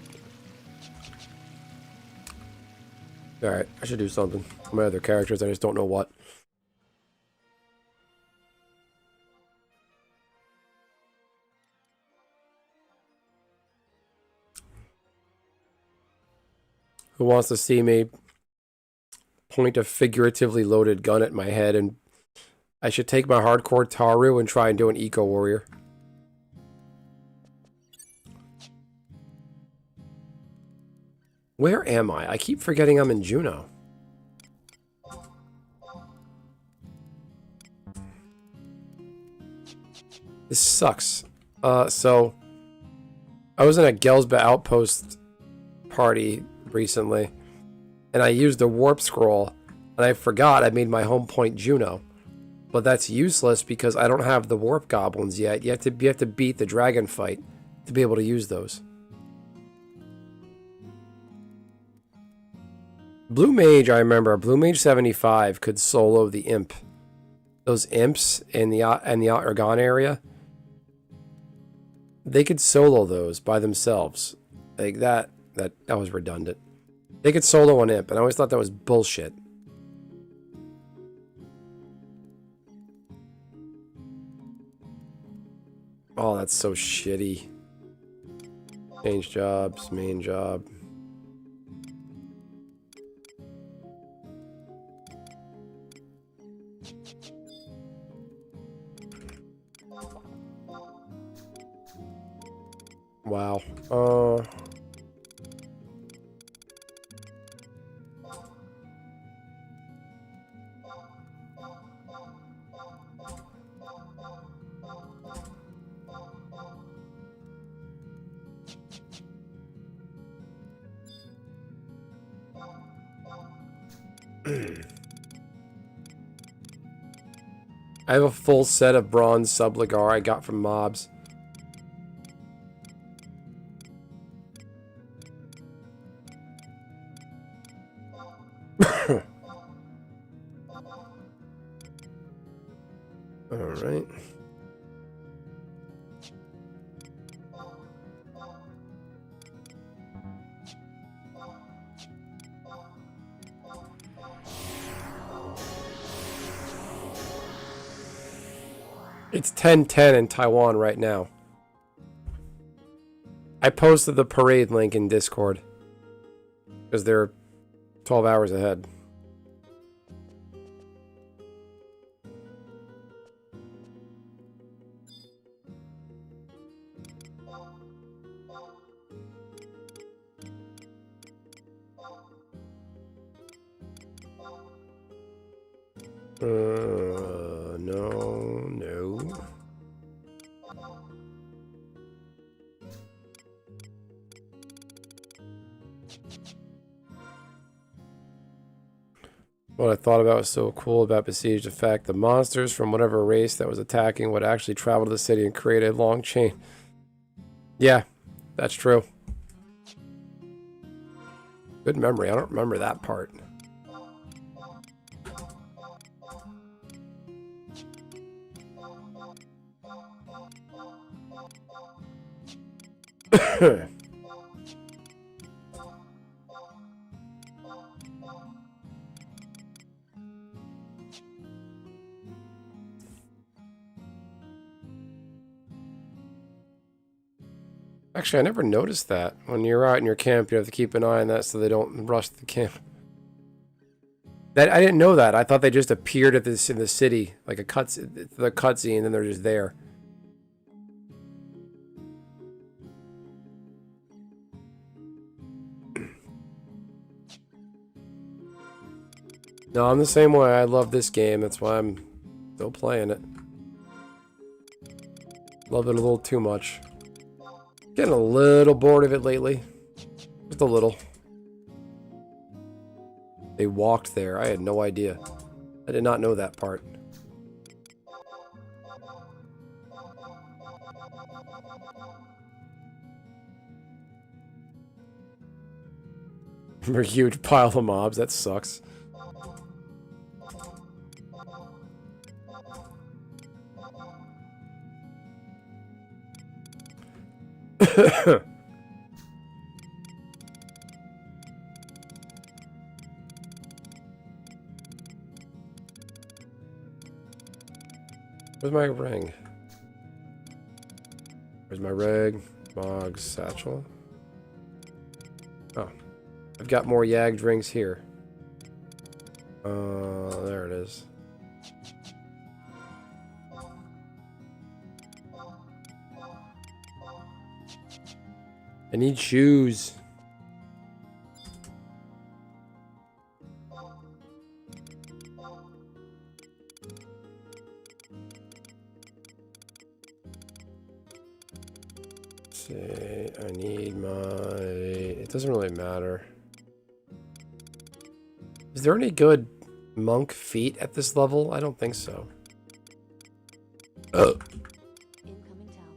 Alright, I should do something. My other characters, I just don't know what. Who wants to see me point a figuratively loaded gun at my head, and I should take my hardcore Taru and try and do an eco warrior. Where am I? I keep forgetting I'm in Juneau. This sucks. So I was in a Gelsba outpost party recently, and I used the warp scroll, and I forgot I made my home point Juneau. But that's useless because I don't have the warp goblins yet. You have to beat the dragon fight to be able to use those. Blue Mage, I remember. Blue Mage 75 could solo the imp. Those imps in the Argon area. They could solo those by themselves. Like that was redundant. They could solo an imp, and I always thought that was bullshit. Oh, that's so shitty. Change jobs, main job. Wow. I have a full set of bronze subligar I got from mobs. Alright. It's 10:10 in Taiwan right now. I posted the parade link in Discord because they're 12 hours ahead. No. What I thought about was so cool about Besiege, the fact the monsters from whatever race that was attacking would actually travel to the city and create a long chain. Yeah, that's true. Good memory. I don't remember that part. Actually, I never noticed that. When you're out in your camp, you have to keep an eye on that so they don't rush the camp. That I didn't know that. I thought they just appeared at this in the city, like the cutscene, and then they're just there. No, I'm the same way. I love this game. That's why I'm still playing it. Love it a little too much. Getting a little bored of it lately. Just a little. They walked there. I had no idea. I did not know that part. A huge pile of mobs. That sucks. Where's my ring? Where's my rig? Mog's satchel. Oh. I've got more yagged rings here. There it is. I need shoes. See, I need my... It doesn't really matter. Is there any good monk feet at this level? I don't think so. Oh. Incoming town.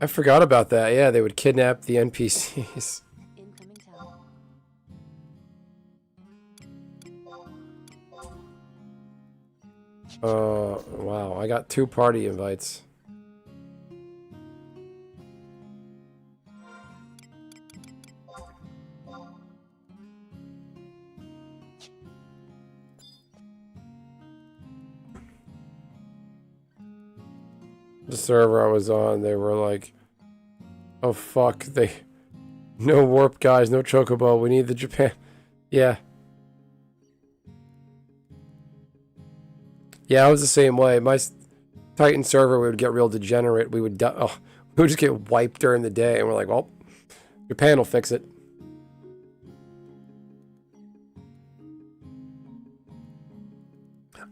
I forgot about that. Yeah, they would kidnap the NPCs. Incoming town. Wow. I got 2 party invites. The server I was on, they were like, oh fuck, no warp guys, no chocobo, we need the Japan. Yeah. Yeah, I was the same way. My Titan server would get real degenerate. We would just get wiped during the day, and we're like, well, Japan will fix it.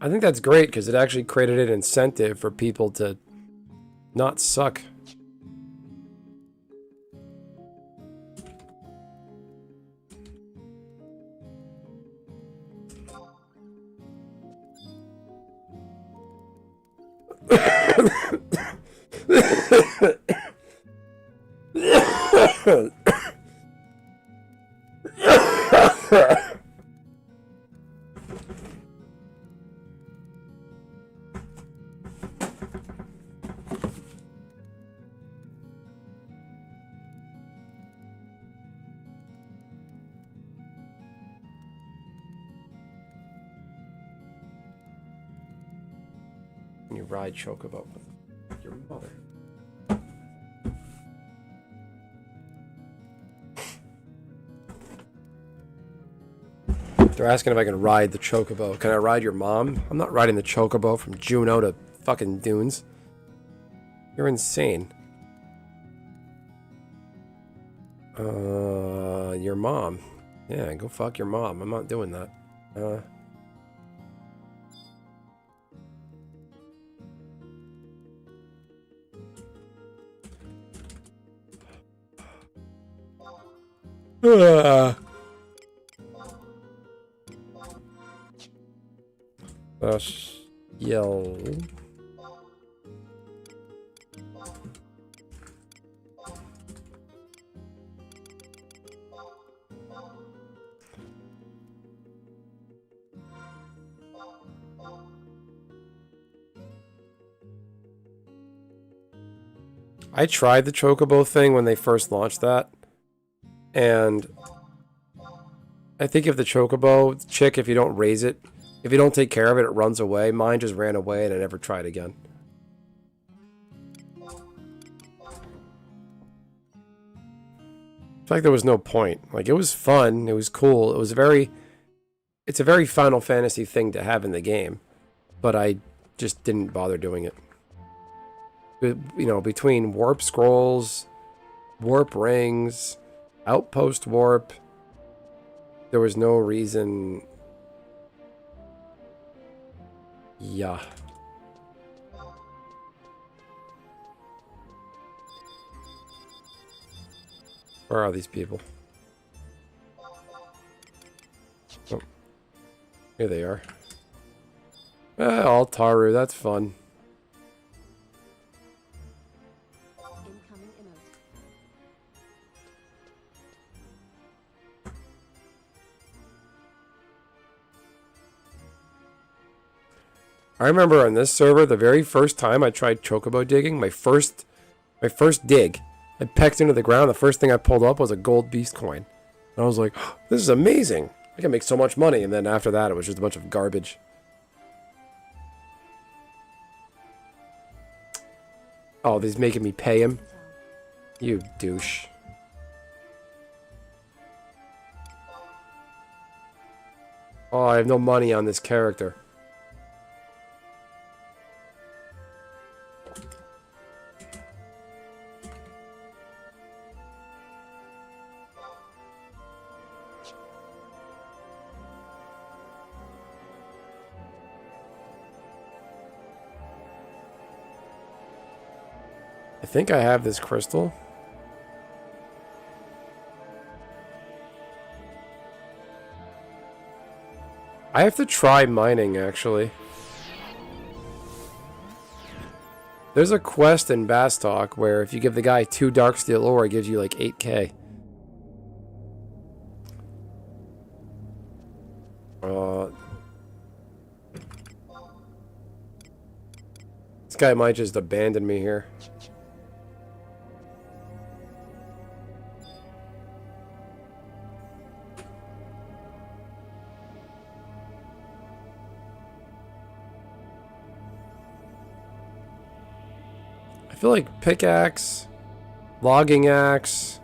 I think that's great because it actually created an incentive for people to not suck. When you ride chocobo. Your mother. They're asking if I can ride the chocobo. Can I ride your mom? I'm not riding the chocobo from Juneau to fucking Dunes. You're insane. Your mom. Yeah, go fuck your mom. I'm not doing that. Yell. I tried the chocobo thing when they first launched that, and I think if the chocobo chick, if you don't raise it, if you don't take care of it, it runs away. Mine just ran away and I never tried again. It's like there was no point. Like, it was fun, it was cool, it's a very Final Fantasy thing to have in the game, but I just didn't bother doing it. You know, between warp scrolls, warp rings, outpost warp, there was no reason. Yeah. Where are these people? Oh. Here they are. All Taru, that's fun. Incoming emote. I remember on this server, the very first time I tried chocobo digging, my first dig, I pecked into the ground, the first thing I pulled up was a gold beast coin. And I was like, oh, this is amazing. I can make so much money. And then after that, it was just a bunch of garbage. Oh, he's making me pay him? You douche. Oh, I have no money on this character. I think I have this crystal. I have to try mining, actually. There's a quest in Bastok where if you give the guy 2 dark steel ore, it gives you like 8k. This guy might just abandon me here. I feel like pickaxe, logging axe,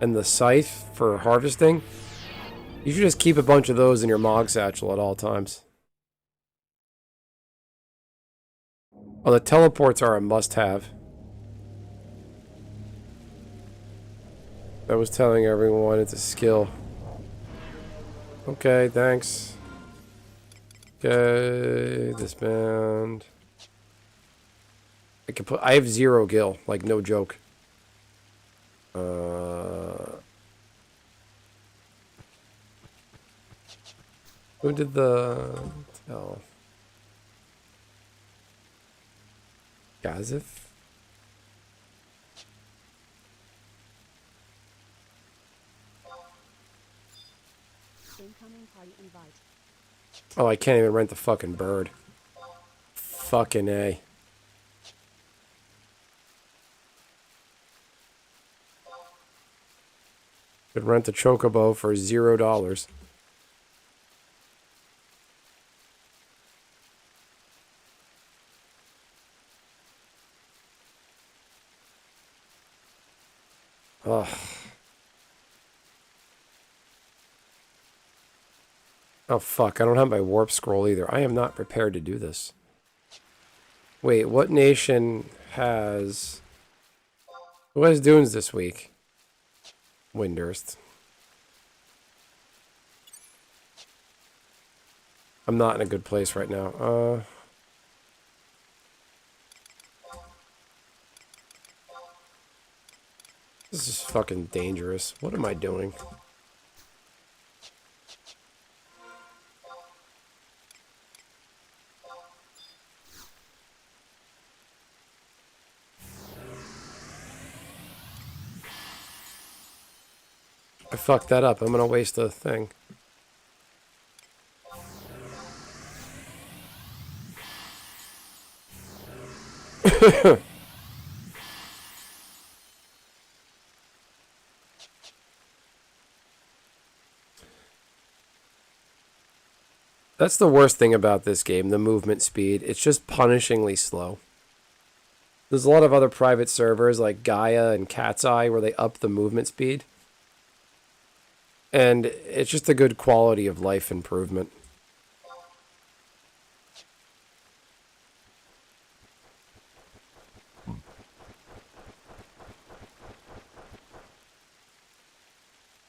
and the scythe for harvesting. You should just keep a bunch of those in your mog satchel at all times. Oh, the teleports are a must-have. I was telling everyone it's a skill. Okay, thanks. Okay, disband. I have 0 gil, like no joke. Who did the tell? Gazif? Incoming party invite. Oh, I can't even rent the fucking bird. Fucking A. Could rent a chocobo for $0. Ugh. Oh, fuck. I don't have my warp scroll either. I am not prepared to do this. Wait, what nation has... Who has dunes this week? Windurst. I'm not in a good place right now. This is fucking dangerous. What am I doing? I fucked that up. I'm gonna waste a thing. That's the worst thing about this game, the movement speed. It's just punishingly slow. There's a lot of other private servers like Gaia and Cat's Eye where they up the movement speed. And it's just a good quality of life improvement.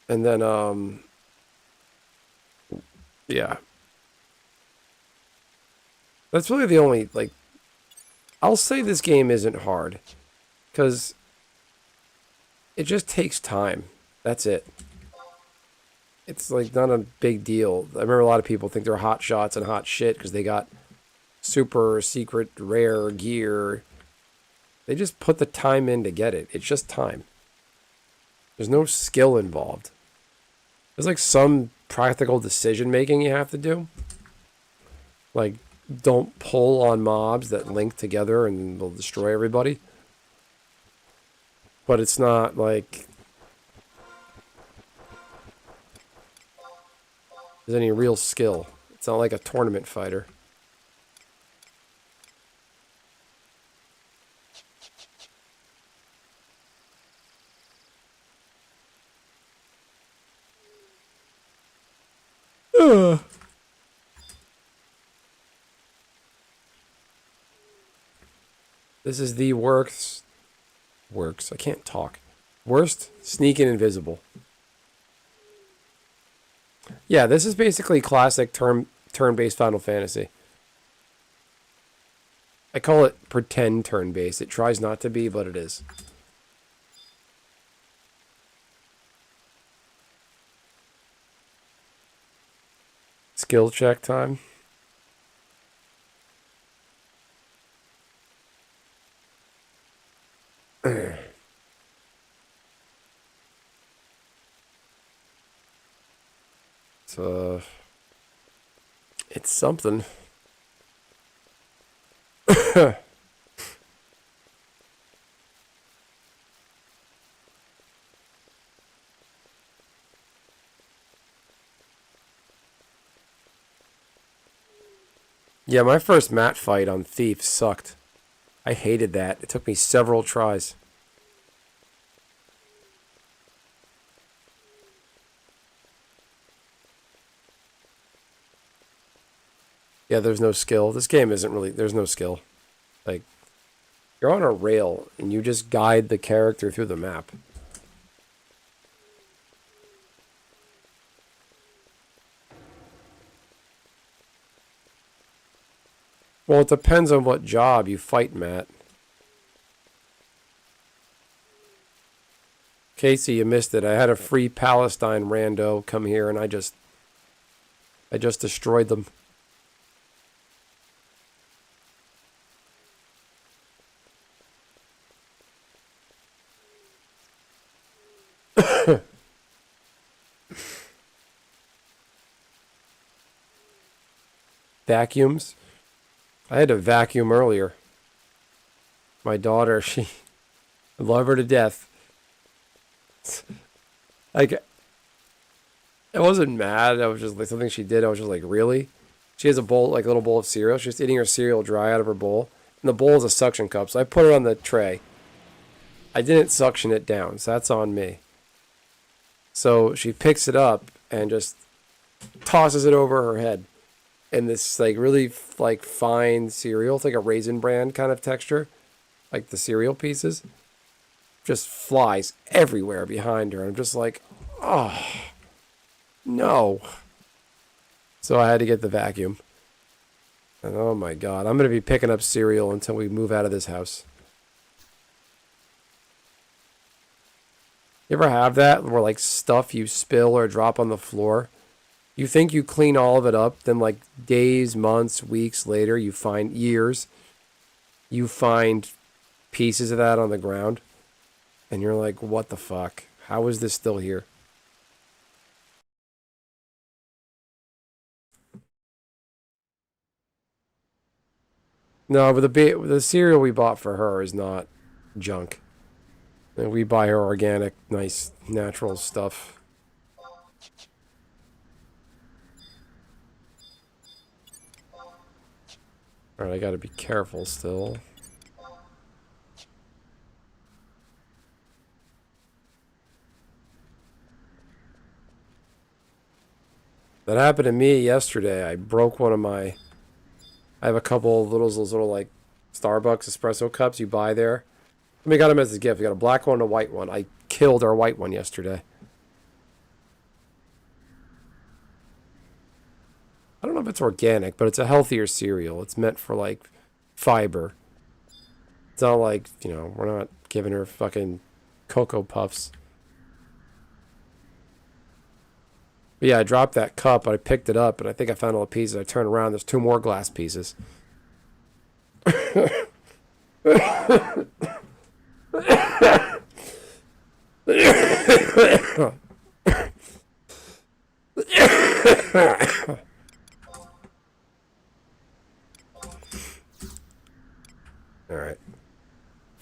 And then, yeah. That's really the only, like, I'll say this game isn't hard. Because it just takes time. That's it. It's, like, not a big deal. I remember a lot of people think they're hot shots and hot shit because they got super secret rare gear. They just put the time in to get it. It's just time. There's no skill involved. There's like some practical decision making you have to do. Like, don't pull on mobs that link together and will destroy everybody. But it's not like there's any real skill. It's not like a tournament fighter. This is the works. I can't talk. Worst, sneaking invisible. Yeah, this is basically classic turn-based Final Fantasy. I call it pretend turn-based. It tries not to be, but it is. Skill check time. It's something. Yeah, my first mat fight on Thief sucked. I hated that. It took me several tries. Yeah, there's no skill. This game isn't really... There's no skill. Like, you're on a rail, and you just guide the character through the map. Well, it depends on what job you fight, Matt. Casey, you missed it. I had a free Palestine rando come here, and I just destroyed them. Vacuums? I had to vacuum earlier. My daughter, I love her to death. Like, I wasn't mad. I was just like something she did. I was just like, really? She has a bowl, like a little bowl of cereal. She's eating her cereal dry out of her bowl. And the bowl is a suction cup. So I put it on the tray. I didn't suction it down, so that's on me. So she picks it up and just tosses it over her head. And this like really like fine cereal, it's like a Raisin Bran kind of texture, like the cereal pieces, just flies everywhere behind her. I'm just like, oh no. So I had to get the vacuum. And oh my god, I'm gonna be picking up cereal until we move out of this house. You ever have that where like stuff you spill or drop on the floor? You think you clean all of it up, then like days, months, weeks later, you find years, you find pieces of that on the ground, and you're like, what the fuck? How is this still here? No, but the cereal we bought for her is not junk. And we buy her organic, nice, natural stuff. Alright, I gotta be careful still. That happened to me yesterday. I broke one of my... I have a couple of those little like Starbucks espresso cups you buy there. We got them as a gift. We got a black one and a white one. I killed our white one yesterday. I don't know if it's organic, but it's a healthier cereal. It's meant for like fiber. It's not like, you know, we're not giving her fucking Cocoa Puffs. But yeah, I dropped that cup, but I picked it up, and I think I found all the pieces. I turned around, there's 2 more glass pieces. Alright.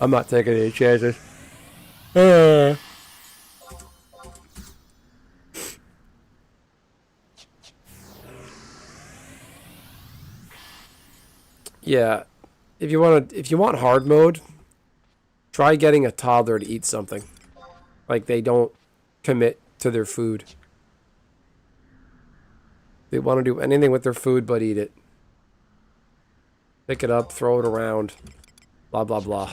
I'm not taking any chances. Yeah. If you want hard mode, try getting a toddler to eat something. Like they don't commit to their food. They want to do anything with their food but eat it. Pick it up, throw it around, blah, blah, blah.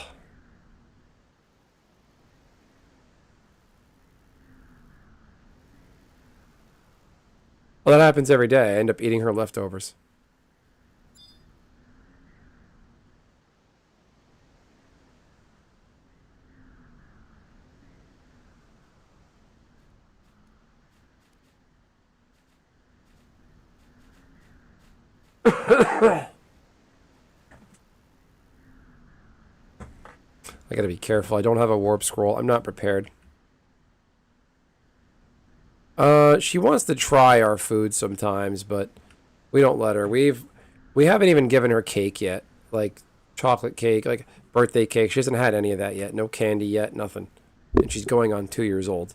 Well, that happens every day. I end up eating her leftovers. I gotta be careful. I don't have a warp scroll. I'm not prepared. She wants to try our food sometimes, but we don't let her. We haven't even given her cake yet. Like chocolate cake, like birthday cake. She hasn't had any of that yet. No candy yet, nothing. And she's going on 2 years old.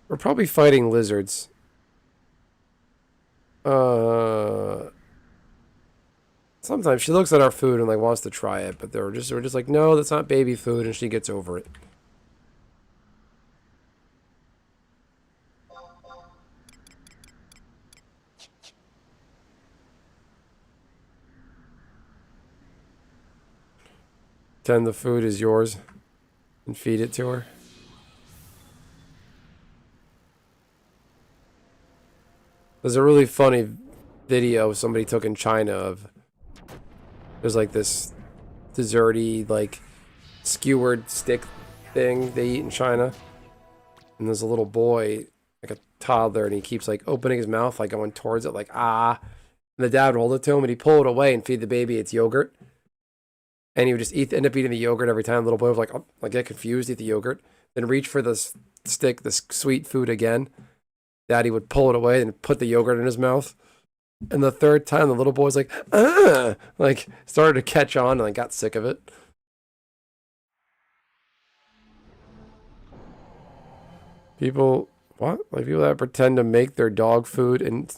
We're probably fighting lizards. Sometimes she looks at our food and like wants to try it, but we're just like, no, that's not baby food, and she gets over it. Pretend the food is yours and feed it to her. There's a really funny video somebody took in China of there's like this desserty like skewered stick thing they eat in China, and there's a little boy, like a toddler, and he keeps like opening his mouth, like going towards it, like ah. And the dad would hold it to him, and he'd pull it away and feed the baby its yogurt, and he would just end up eating the yogurt every time. The little boy would like get confused, eat the yogurt, then reach for the stick, the sweet food again. Daddy would pull it away and put the yogurt in his mouth. And the third time, the little boy's like, ah! Like, started to catch on and like, got sick of it. People, what? Like, people that pretend to make their dog food and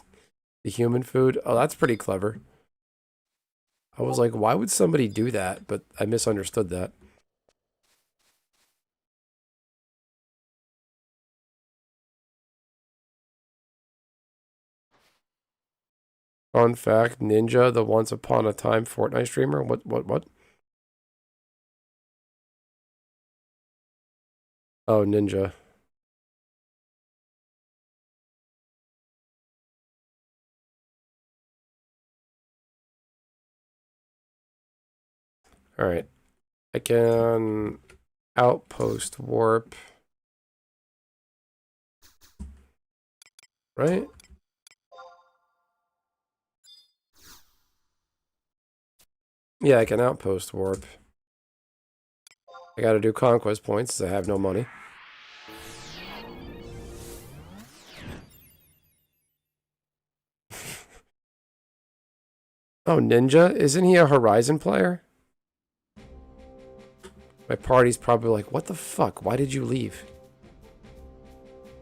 the human food? Oh, that's pretty clever. I was like, why would somebody do that? But I misunderstood that. Fun fact, Ninja, the once upon a time Fortnite streamer. What? Oh, Ninja. All right. I can outpost warp. Right? Yeah, I can outpost warp. I gotta do conquest points since I have no money. Oh, Ninja? Isn't he a Horizon player? My party's probably like, what the fuck? Why did you leave?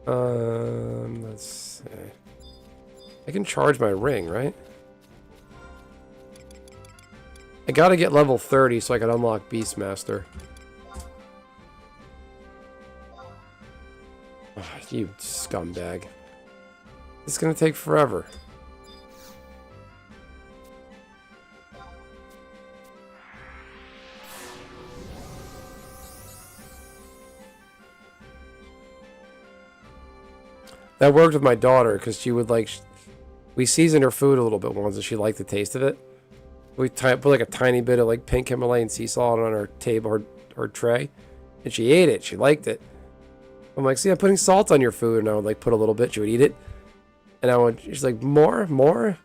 Let's see. I can charge my ring, right? I gotta get level 30 so I can unlock Beastmaster. Oh, you scumbag. It's gonna take forever. That worked with my daughter because she would like... We seasoned her food a little bit once and she liked the taste of it. We put like a tiny bit of like pink Himalayan sea salt on her table or tray. And she ate it. She liked it. I'm like, see, I'm putting salt on your food. And I would like put a little bit. She would eat it. And I would... She's like, more? More?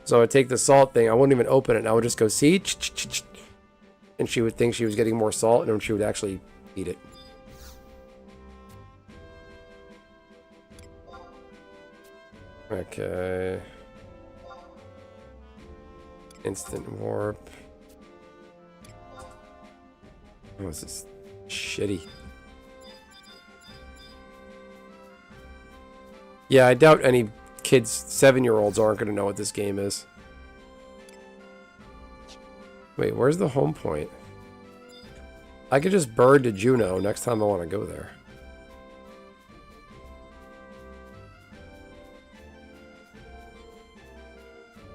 So I would take the salt thing. I wouldn't even open it. And I would just go, see? And she would think she was getting more salt. And she would actually eat it. Okay. Instant warp. Oh, this is shitty. Yeah, I doubt any kids, 7-year-olds aren't going to know what this game is. Wait, where's the home point? I could just bird to Juneau next time I want to go there.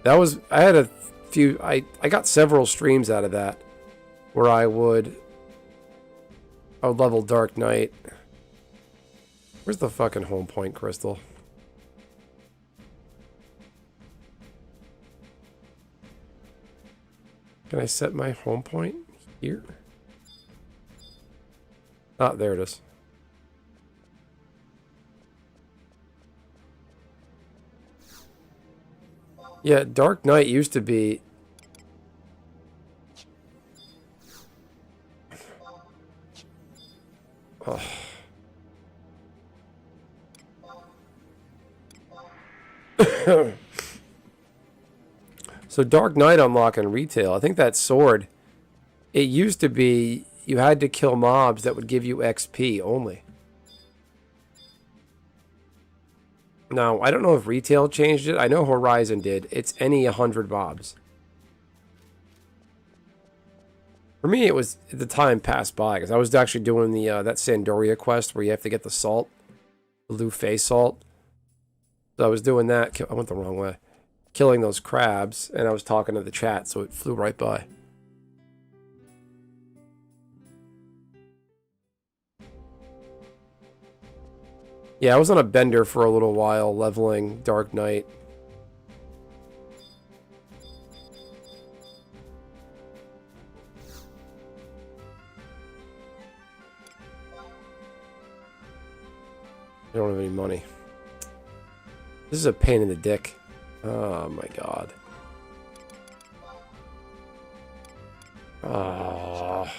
That was... I had a few... I got several streams out of that. Where I would level Dark Knight. Where's the fucking home point, Crystal? Can I set my home point here? Ah, there it is. Yeah, Dark Knight used to be... Oh. So Dark Knight unlock in retail. I think that sword, it used to be you had to kill mobs that would give you XP only. Now, I don't know if retail changed it. I know Horizon did. It's any 100 mobs. For me, it was the time passed by because I was actually doing the that Sandoria quest where you have to get the salt, the Lufay salt. So I was doing that. I went the wrong way. Killing those crabs, and I was talking to the chat, so it flew right by. Yeah, I was on a bender for a little while, leveling Dark Knight. I don't have any money. This is a pain in the dick. Oh my god. Ah.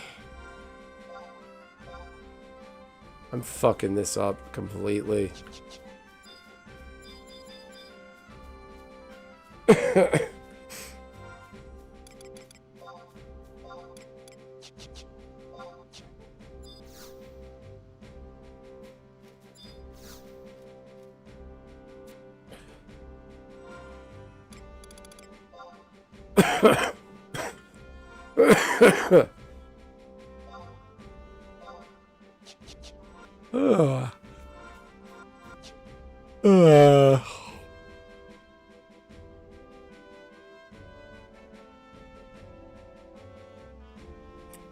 I'm fucking this up completely.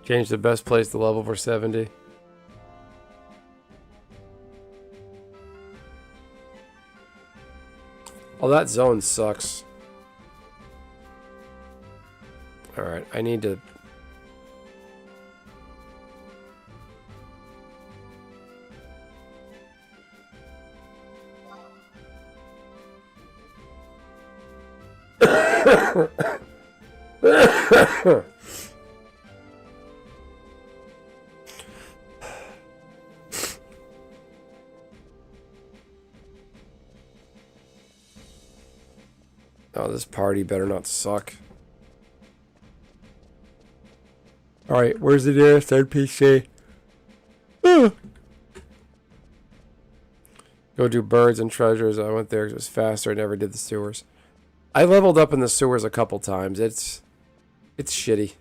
Change the best place to level for 70. Oh, that zone sucks. Alright, I need to... Oh, this party better not suck. Alright, where's the nearest NPC? Go do birds and treasures. I went there 'cause it was faster. I never did the sewers. I leveled up in the sewers a couple times. It's shitty.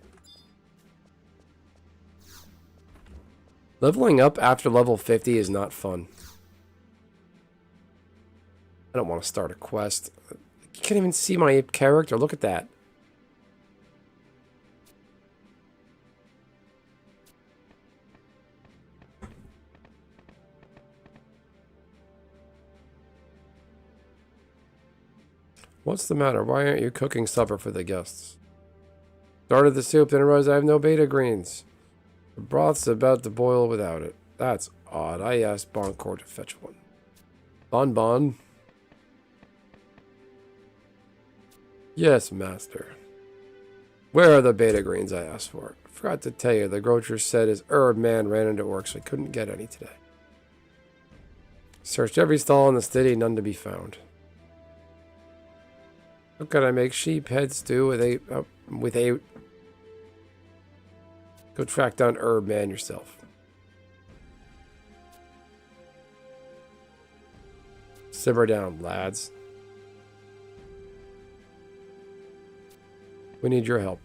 Leveling up after level 50 is not fun. I don't want to start a quest. You can't even see my character. Look at that. What's the matter? Why aren't you cooking supper for the guests? Started the soup, then realized I have no beta greens. The broth's about to boil without it. That's odd. I asked Boncourt to fetch one. Bon. Yes, master. Where are the beta greens I asked for? Forgot to tell you, the grocer said his herb man ran into work, so I couldn't get any today. Searched every stall in the city, none to be found. How could I make sheep head stew with a... Go track down herb man yourself. Simmer down, lads. We need your help.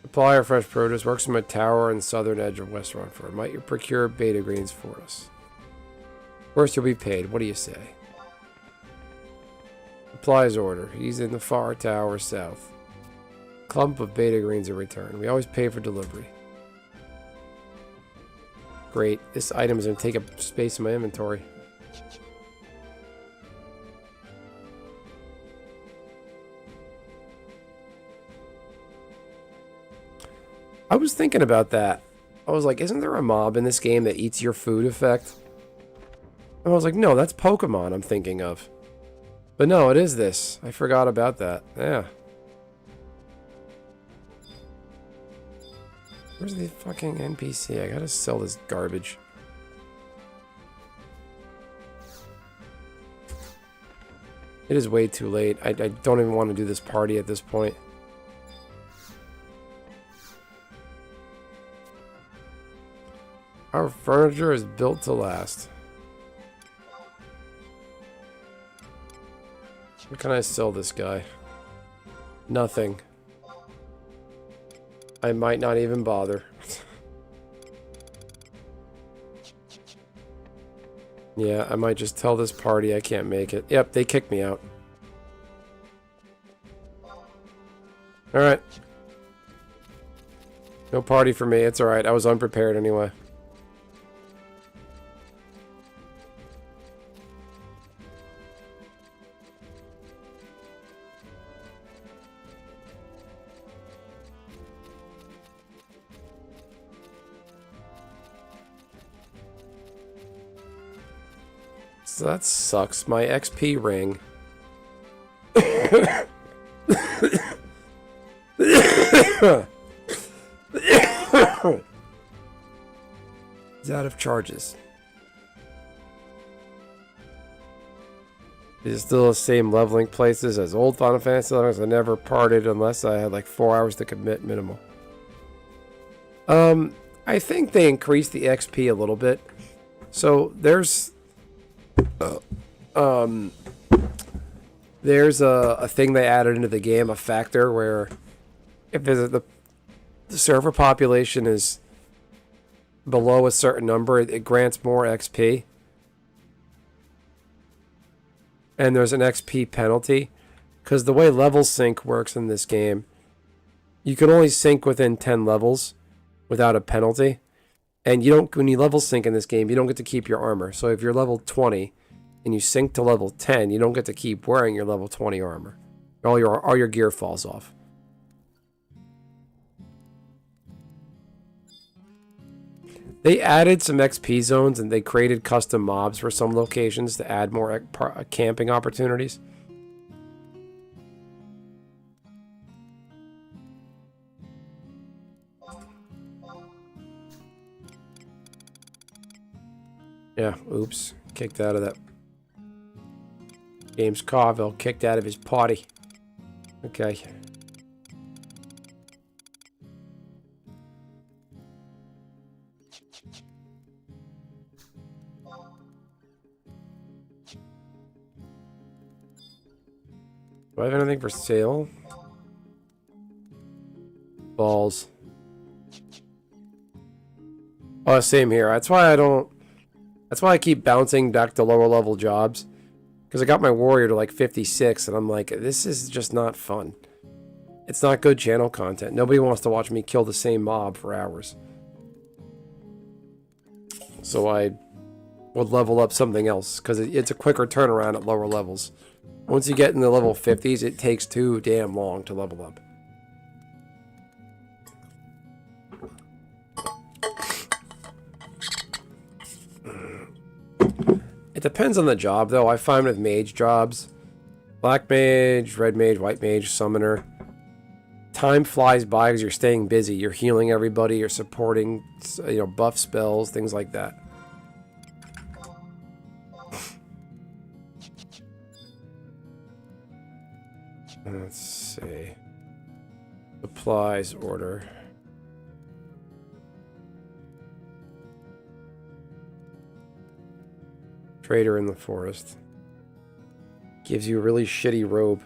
Supplier fresh produce works from a tower in the southern edge of West Runford. Might you procure beta greens for us? First you'll be paid. What do you say? Supplies order. He's in the far tower south. Clump of beta greens in return. We always pay for delivery. Great. This item is going to take up space in my inventory. I was thinking about that. I was like, isn't there a mob in this game that eats your food effect? And I was like, no, that's Pokemon I'm thinking of. But no, it is this. I forgot about that. Yeah. Where's the fucking NPC? I gotta sell this garbage. It is way too late. I don't even want to do this party at this point. Our furniture is built to last. What can I sell this guy? Nothing. I might not even bother. Yeah, I might just tell this party I can't make it. Yep, they kicked me out. Alright. No party for me. It's alright. I was unprepared anyway. So that sucks. My XP ring. It's out of charges. Is it still the same leveling places as old Final Fantasy levels? I never parted unless I had like 4 hours to commit minimal. I think they increased the XP a little bit. So there's a thing they added into the game, a factor where if the server population is below a certain number, it grants more XP. And there's an XP penalty. Because the way level sync works in this game, you can only sync within 10 levels without a penalty. And you don't, when you level sync in this game, you don't get to keep your armor. So if you're level 20 and you sync to level 10, you don't get to keep wearing your level 20 armor. All your gear falls off. They added some XP zones and they created custom mobs for some locations to add more camping opportunities. Yeah, oops. Kicked out of that. James Carville kicked out of his party. Okay. Do I have anything for sale? Balls. Oh, same here. That's why I keep bouncing back to lower level jobs. Because I got my warrior to like 56 and I'm like, this is just not fun. It's not good channel content. Nobody wants to watch me kill the same mob for hours. So I would level up something else because it's a quicker turnaround at lower levels. Once you get in the level 50s, it takes too damn long to level up. It depends on the job, though. I find with mage jobs, black mage, red mage, white mage, summoner, time flies by because you're staying busy. You're healing everybody. You're supporting, buff spells, things like that. Let's see. Supplies order. Trader in the forest. Gives you a really shitty robe.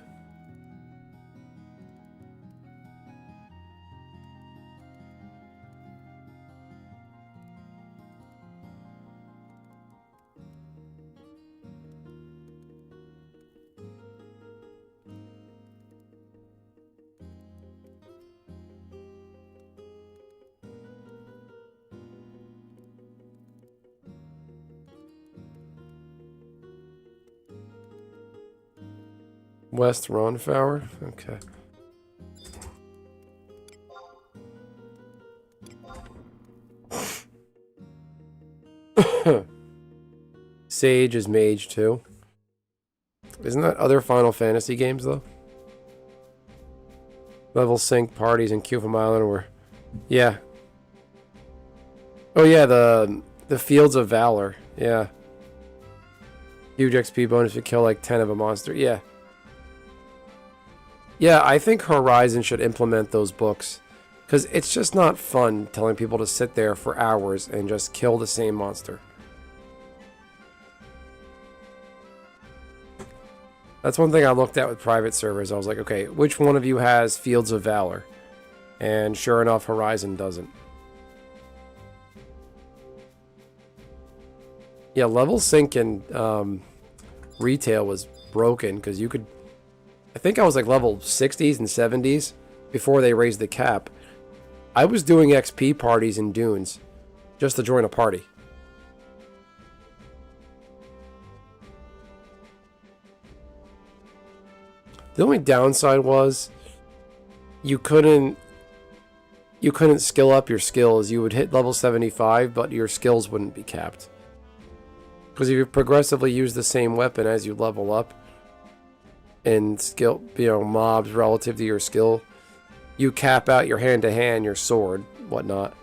West Ronflower? Okay. Sage is mage too. Isn't that other Final Fantasy games though? Level sync parties in Cufum Island were... Yeah. Oh yeah, the Fields of Valor. Yeah. Huge XP bonus to kill like 10 of a monster. Yeah. Yeah, I think Horizon should implement those books. Because it's just not fun telling people to sit there for hours and just kill the same monster. That's one thing I looked at with private servers. I was like, okay, which one of you has Fields of Valor? And sure enough, Horizon doesn't. Yeah, level sync in retail was broken because you could... I think I was like level 60s and 70s before they raised the cap. I was doing XP parties in Dunes just to join a party. The only downside was you couldn't skill up your skills. You would hit level 75, but your skills wouldn't be capped. Because if you progressively use the same weapon as you level up, and skill, mobs relative to your skill, you cap out your hand-to-hand, your sword, whatnot,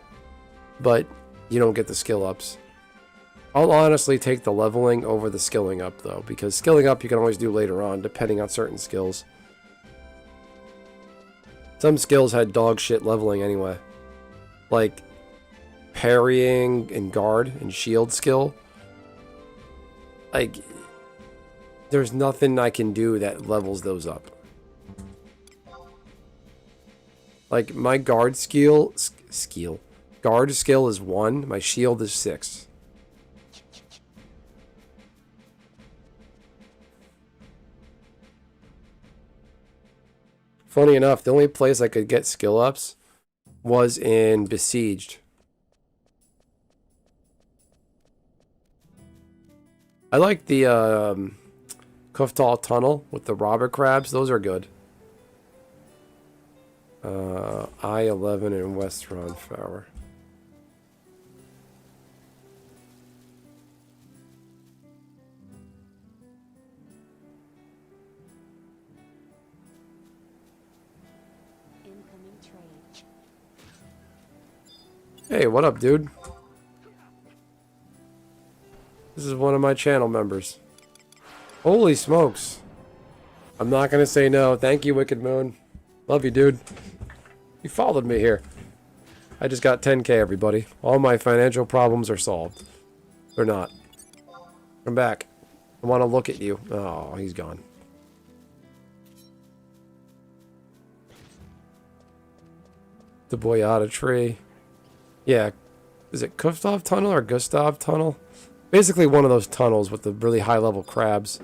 but you don't get the skill ups. I'll honestly take the leveling over the skilling up, though, because skilling up you can always do later on, depending on certain skills. Some skills had dog shit leveling anyway, like parrying and guard and shield skill. Like, there's nothing I can do that levels those up. Like, my guard guard skill is 1, my shield is 6. Funny enough, the only place I could get skill ups was in Besieged. I like the Kuftal Tunnel with the robber crabs. Those are good. I-11 and West Ronflower. Incoming trade. Hey, what up, dude? This is one of my channel members. Holy smokes. I'm not gonna say no. Thank you, Wicked Moon. Love you, dude. You followed me here. I just got 10K, everybody. All my financial problems are solved. They're not. Come back. I want to look at you. Oh, he's gone. The Boyata tree. Yeah. Is it Kuftal Tunnel or Gustav Tunnel? Basically one of those tunnels with the really high level crabs.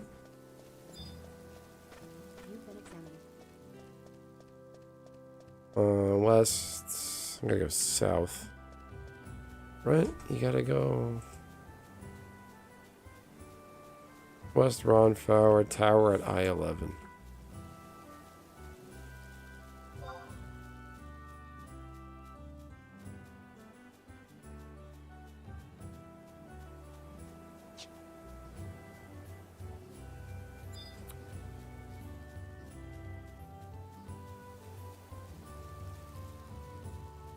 You've been examined. West. I'm gonna go south. Right? You gotta go. West Ronflower Tower at I-11.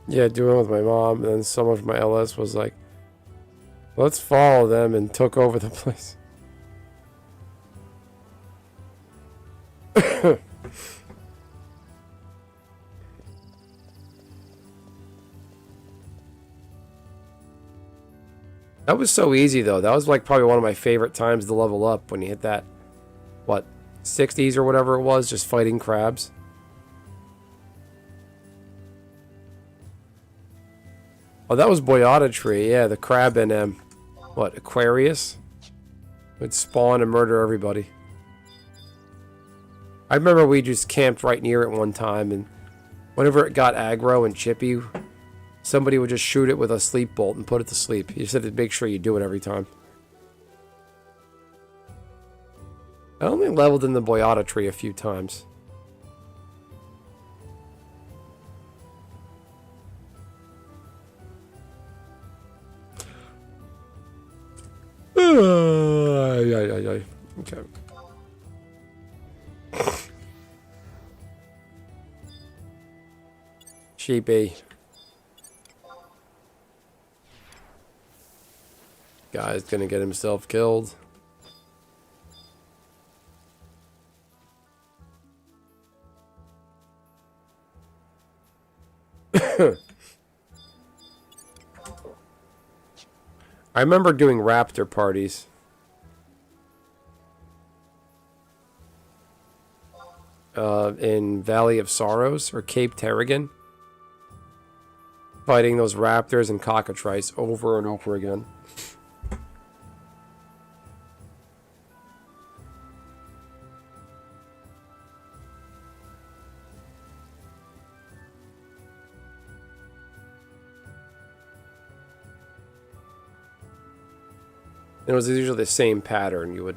Yeah, doing it with my mom, and then someone from my LS was like, let's follow them, and took over the place. That was so easy, though. That was like probably one of my favorite times to level up, when you hit that, what, 60s or whatever it was, just fighting crabs. Oh, that was Boyata Tree. Yeah, the crab and, what, Aquarius? Would spawn and murder everybody. I remember we just camped right near it one time, and whenever it got aggro and chippy, somebody would just shoot it with a sleep bolt and put it to sleep. You just had to make sure you do it every time. I only leveled in the Boyata Tree a few times. Okay. Sheepy. Guy's gonna get himself killed. I remember doing raptor parties. In Valley of Sorrows or Cape Terrigan. Fighting those raptors and cockatrice over and over again. It was usually the same pattern.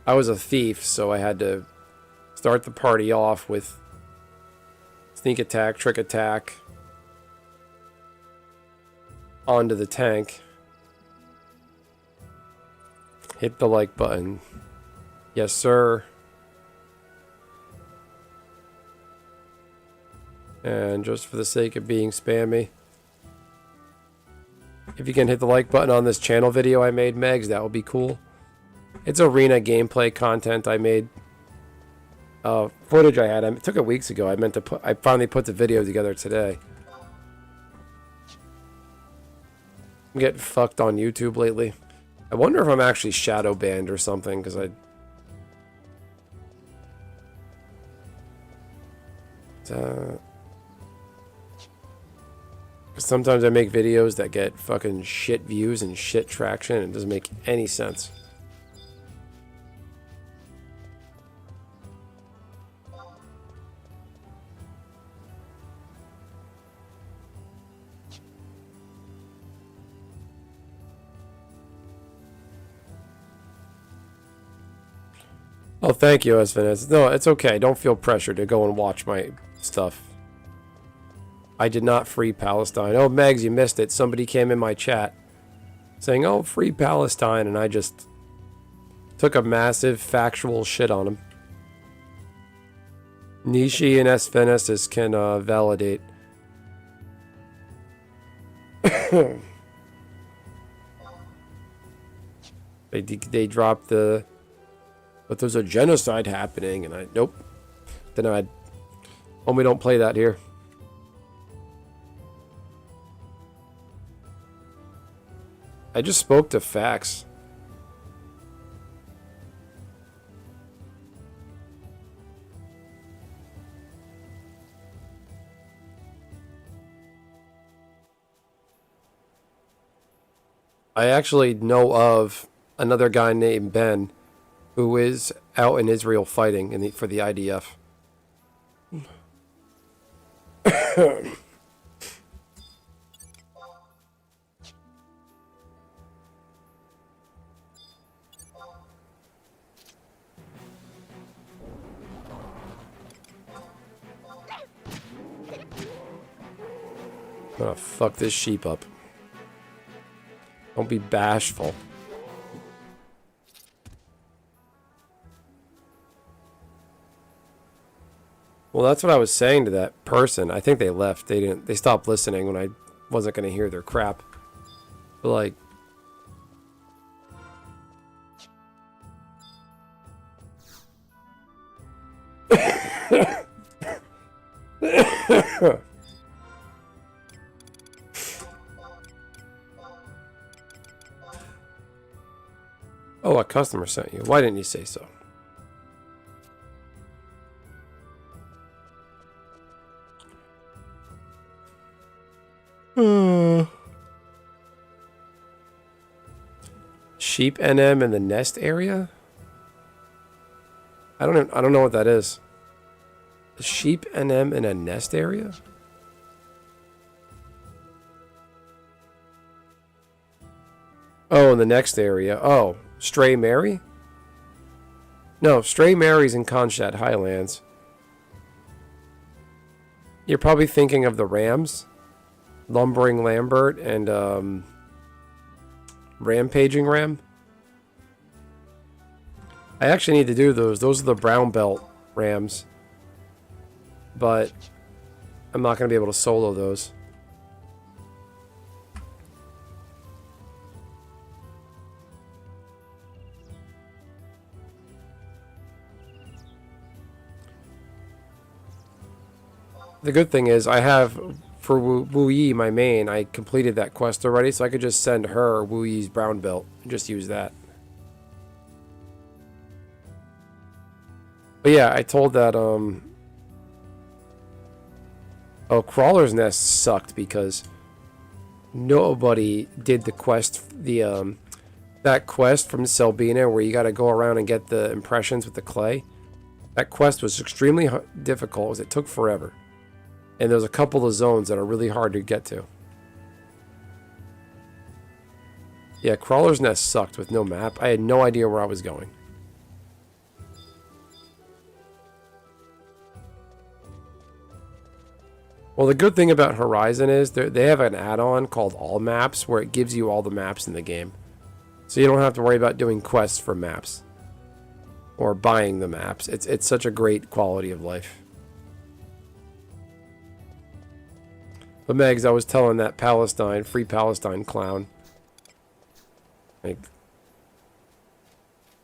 I was a thief, so I had to start the party off with sneak attack, trick attack, onto the tank. Hit the like button. Yes, sir. And just for the sake of being spammy, if you can hit the like button on this channel video I made, Megs, that would be cool. It's arena gameplay content I made. Footage I had. I took it weeks ago. I finally put the video together today. I'm getting fucked on YouTube lately. I wonder if I'm actually shadow banned or something, because Sometimes I make videos that get fucking shit views and shit traction, and it doesn't make any sense. Oh, thank you, Esvinez. No, it's okay. Don't feel pressured to go and watch my stuff. I did not free Palestine. Oh, Megs, you missed it. Somebody came in my chat saying, oh, free Palestine, and I just took a massive factual shit on him. Nishi and Esvinez can validate. They dropped the... But there's a genocide happening, and I... Nope. Denied. Homie, don't play that here. I just spoke to facts. I actually know of another guy named Ben who is out in Israel fighting for the IDF. I'm gonna fuck this sheep up. Don't be bashful. Well, that's what I was saying to that person. I think they left. They stopped listening when I wasn't gonna hear their crap. But like, oh, a customer sent you. Why didn't you say so? Sheep NM in the nest area? I don't know what that is. Sheep NM in a nest area? Oh, in the next area. Oh, Stray Mary? No, Stray Mary's in Conshat Highlands. You're probably thinking of the Rams. Lumbering Lambert and Rampaging Ram. I actually need to do those. Those are the brown belt Rams. But I'm not going to be able to solo those. The good thing is I have, for Wu Yi, my main, I completed that quest already, so I could just send her Wu Yi's brown belt and just use that. But yeah, I told that, oh, Crawler's Nest sucked because nobody did the quest, that quest from Selbina where you gotta go around and get the impressions with the clay. That quest was extremely difficult because it took forever. And there's a couple of zones that are really hard to get to. Yeah, Crawler's Nest sucked with no map. I had no idea where I was going. Well, the good thing about Horizon is they have an add-on called All Maps where it gives you all the maps in the game. So you don't have to worry about doing quests for maps. Or buying the maps. It's such a great quality of life. But Megs, I was telling that Free Palestine clown. Like,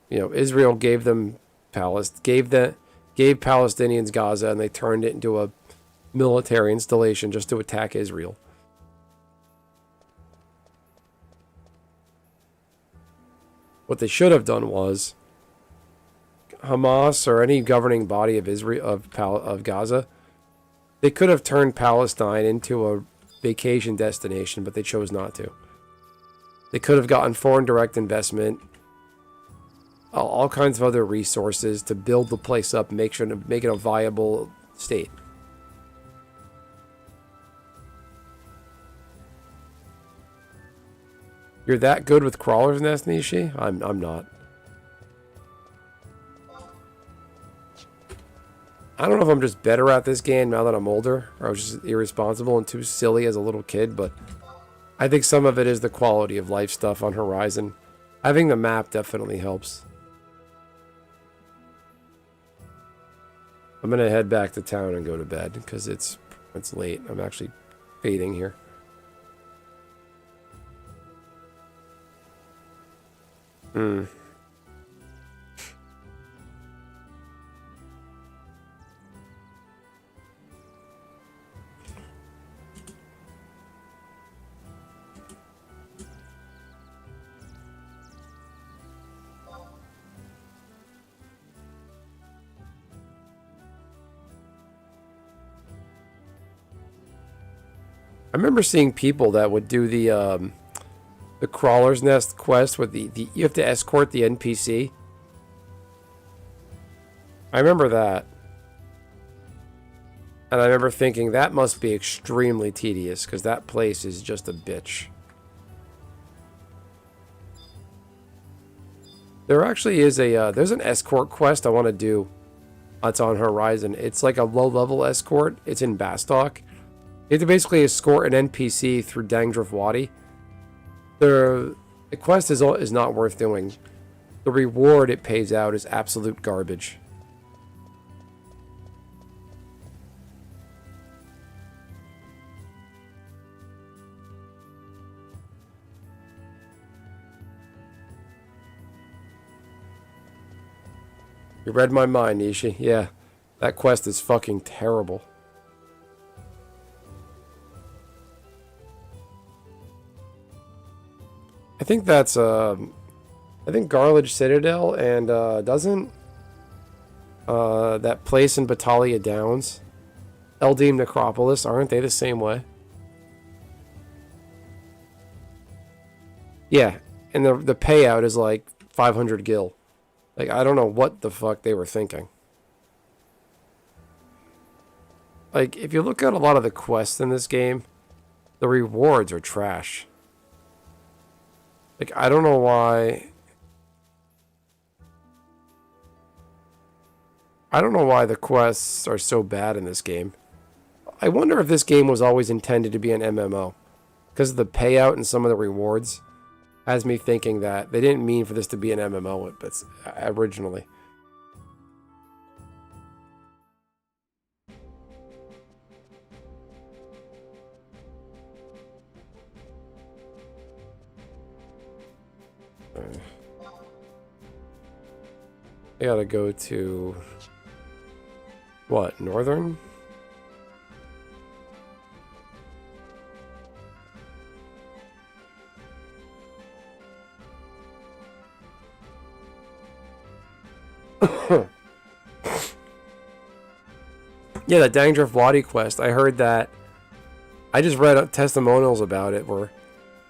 you know, Israel gave them gave Palestinians Gaza, and they turned it into a military installation just to attack Israel. What they should have done was Hamas or any governing body of Israel of Gaza, they could have turned Palestine into vacation destination, but they chose not to. They could have gotten foreign direct investment, all kinds of other resources to build the place up, make it a viable state. You're that good with Crawler's Nest, Nishi? I'm not. I don't know if I'm just better at this game now that I'm older, or I was just irresponsible and too silly as a little kid, but I think some of it is the quality of life stuff on Horizon. Having the map definitely helps. I'm gonna head back to town and go to bed because it's late. I'm actually fading here. I remember seeing people that would do the Crawler's Nest quest with the you have to escort the NPC. I remember that. And I remember thinking that must be extremely tedious because that place is just a bitch. There actually is there's an escort quest I want to do. It's on Horizon. It's like a low-level escort. It's in Bastock. You have to basically escort an NPC through Dangdrif Wadi. The quest is not worth doing. The reward it pays out is absolute garbage. You read my mind, Nishi. Yeah, that quest is fucking terrible. I think that's I think Garledge Citadel and doesn't that place in Batalha Downs, Eldim Necropolis, aren't they the same way? Yeah, and the payout is like 500 gil. Like, I don't know what the fuck they were thinking. Like, if you look at a lot of the quests in this game, the rewards are trash. Like, I don't know why... I don't know why the quests are so bad in this game. I wonder if this game was always intended to be an MMO. Because of the payout and some of the rewards has me thinking that they didn't mean for this to be an MMO originally. I gotta go to... what, Northern? Yeah, that Dangdrif Wadi quest. I heard that. I just read testimonials about it where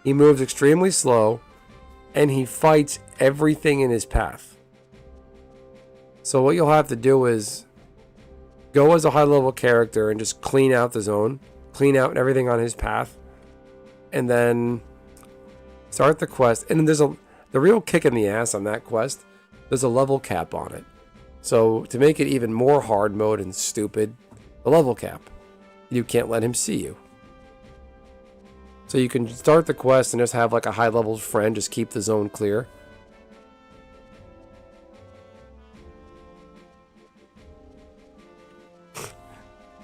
he moves extremely slow and he fights everything in his path. So what you'll have to do is go as a high-level character and just clean out the zone, clean out everything on his path, and then start the quest. And there's the real kick in the ass on that quest. There's a level cap on it. So to make it even more hard mode and stupid, the level cap. You can't let him see you. So you can start the quest and just have like a high level friend just keep the zone clear.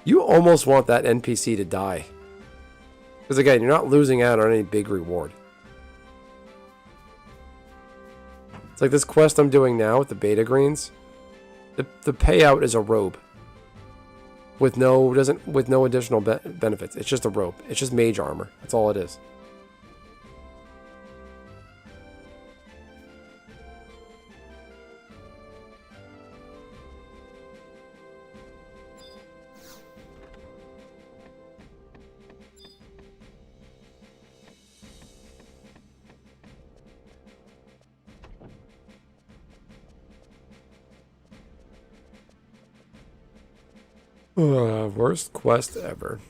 You almost want that NPC to die. Because again, you're not losing out on any big reward. It's like this quest I'm doing now with the beta greens. The payout is a robe. With no additional benefits. It's just a robe. It's just mage armor. That's all it is. Worst quest ever.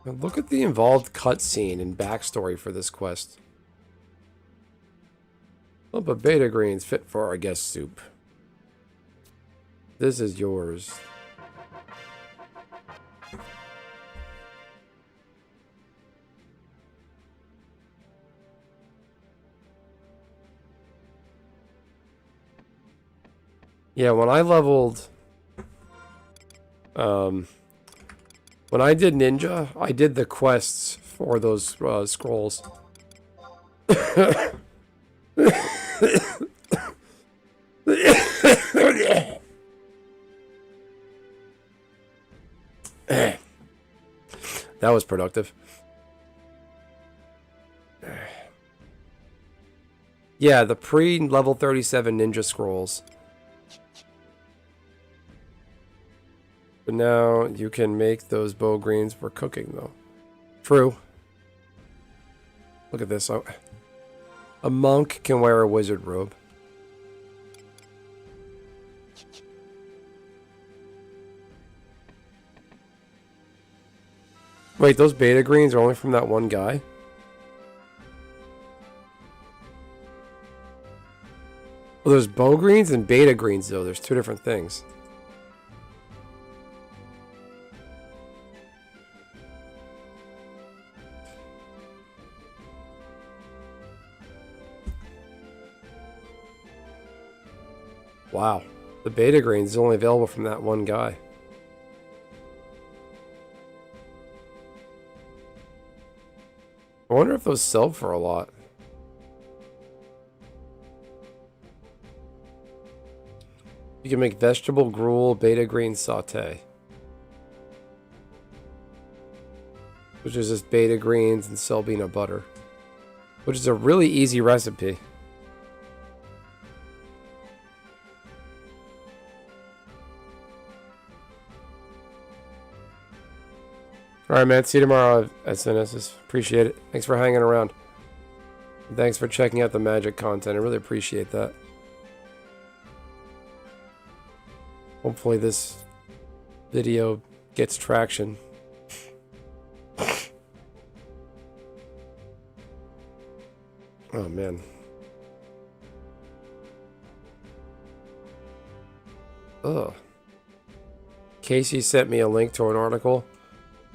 Now look at the involved cutscene and backstory for this quest. Oh, but beta greens fit for our guest soup. This is yours. Yeah, when I leveled... when I did Ninja, I did the quests for those scrolls. That was productive. Yeah, the pre-level 37 ninja scrolls. But now you can make those bow greens for cooking, though. True. Look at this. A monk can wear a wizard robe. Wait, those beta greens are only from that one guy? Well, there's bow greens and beta greens, though. There's two different things. Wow. The beta greens is only available from that one guy. I wonder if those sell for a lot. You can make vegetable gruel, beta green saute. Which is just beta greens and Selbina butter. Which is a really easy recipe. Alright, man. See you tomorrow at Synesis. Appreciate it. Thanks for hanging around. And thanks for checking out the magic content. I really appreciate that. Hopefully this video gets traction. Oh, man. Ugh. Casey sent me a link to an article.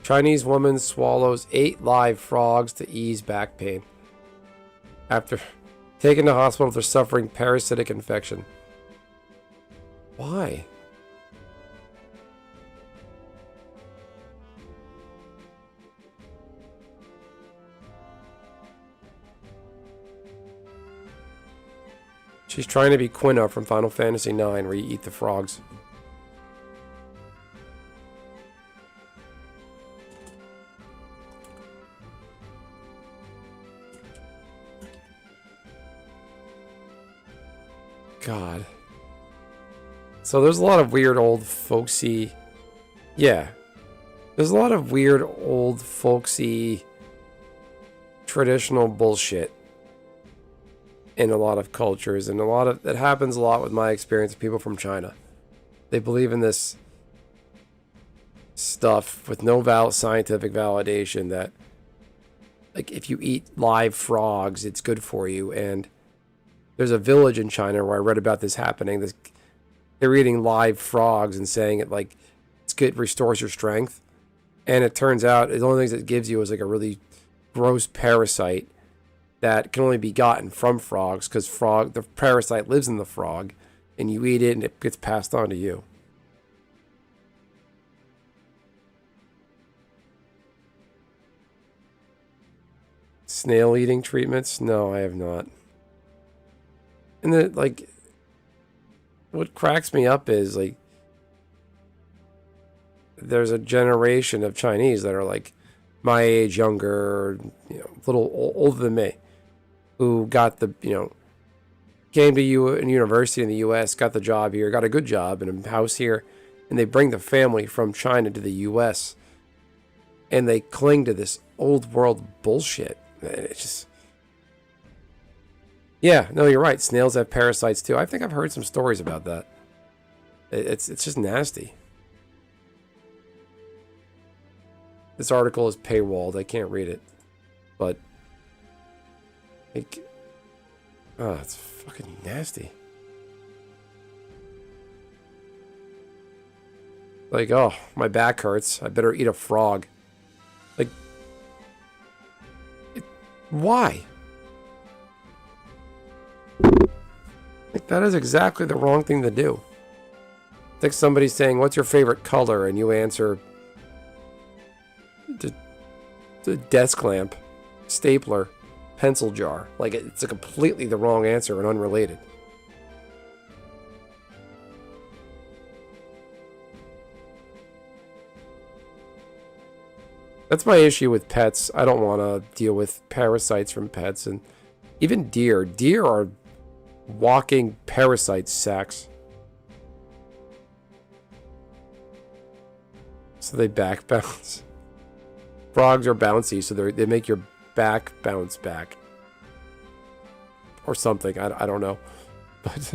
Chinese woman swallows 8 live frogs to ease back pain. After taken to hospital after suffering parasitic infection. Why? She's trying to be Quina from Final Fantasy IX, where you eat the frogs. God. So there's a lot of weird old folksy... Yeah. There's a lot of weird old folksy traditional bullshit in a lot of cultures, and it happens a lot with my experience with people from China. They believe in this stuff with no scientific validation that, like, if you eat live frogs, it's good for you. And there's a village in China where I read about this happening. They're eating live frogs and saying it, like, it's good, restores your strength. And it turns out the only things it gives you is like a really gross parasite that can only be gotten from frogs, because the parasite lives in the frog, and you eat it and it gets passed on to you. Snail eating treatments? No, I have not. And like, what cracks me up is, like, there's a generation of Chinese that are like my age, younger, you know, a little older than me, who got the, you know, came to university in the U.S., got the job here, got a good job and a house here, and they bring the family from China to the U.S. And they cling to this old world bullshit. It's just... Yeah, no, you're right. Snails have parasites too. I think I've heard some stories about that. It's just nasty. This article is paywalled. I can't read it. But... it's fucking nasty. Like, oh, my back hurts. I better eat a frog. Like... why? Like, that is exactly the wrong thing to do. It's like somebody saying, what's your favorite color? And you answer... the desk lamp, stapler, pencil jar. Like, it's a completely the wrong answer and unrelated. That's my issue with pets. I don't want to deal with parasites from pets. And even deer. Deer are walking parasite sacks. So they back bounce. Frogs are bouncy, so they make your back bounce back. Or something. I don't know. But...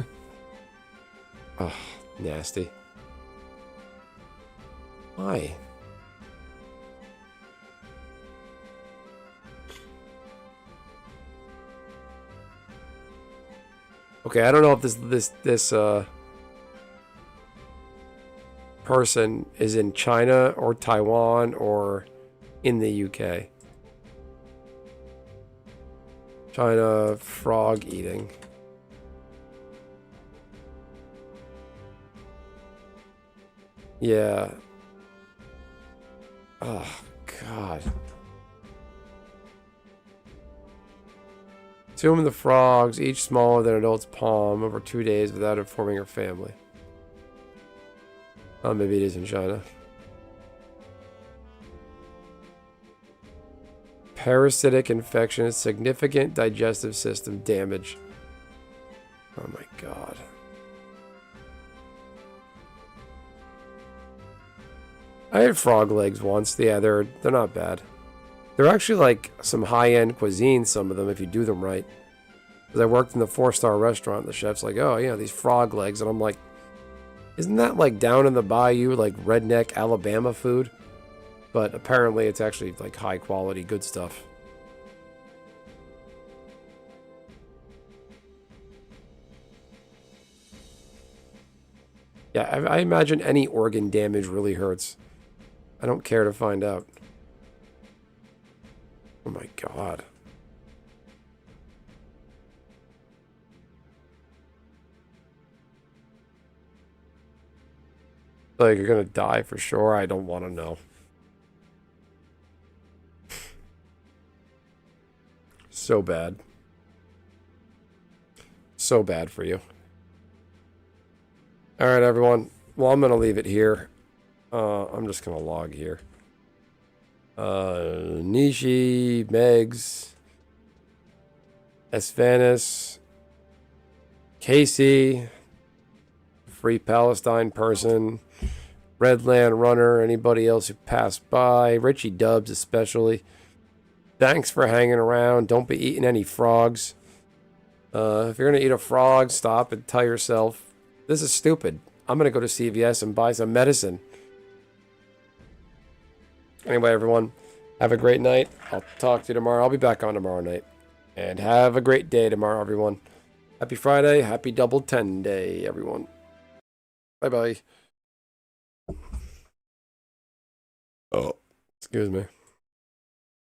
oh, nasty. Why? Okay, I don't know if this person is in China or Taiwan or in the UK. China frog eating. Yeah. Oh, God. Two of the frogs, each smaller than an adult's palm, over 2 days without informing her family. Oh, maybe it is in China. Parasitic infection, significant digestive system damage. Oh my God. I had frog legs once. Yeah, they're not bad. They're actually like some high-end cuisine, some of them, if you do them right. Because I worked in the 4-star restaurant, the chef's like, oh, yeah, these frog legs. And I'm like, isn't that like down in the bayou, like redneck Alabama food? But apparently it's actually like high-quality, good stuff. Yeah, I imagine any organ damage really hurts. I don't care to find out. Oh my God. Like, you're gonna die for sure? I don't want to know. So bad. So bad for you. Alright, everyone. Well, I'm gonna leave it here. I'm just gonna log here. Nishi, Megs, Esvanis, Casey, Free Palestine person, Redland Runner, anybody else who passed by, Richie Dubs especially. Thanks for hanging around. Don't be eating any frogs. If you're gonna eat a frog, stop and tell yourself, this is stupid. I'm gonna go to CVS and buy some medicine. Anyway, everyone, have a great night. I'll talk to you tomorrow. I'll be back on tomorrow night. And have a great day tomorrow, everyone. Happy Friday. Happy Double 10 Day, everyone. Bye-bye. Oh, excuse me.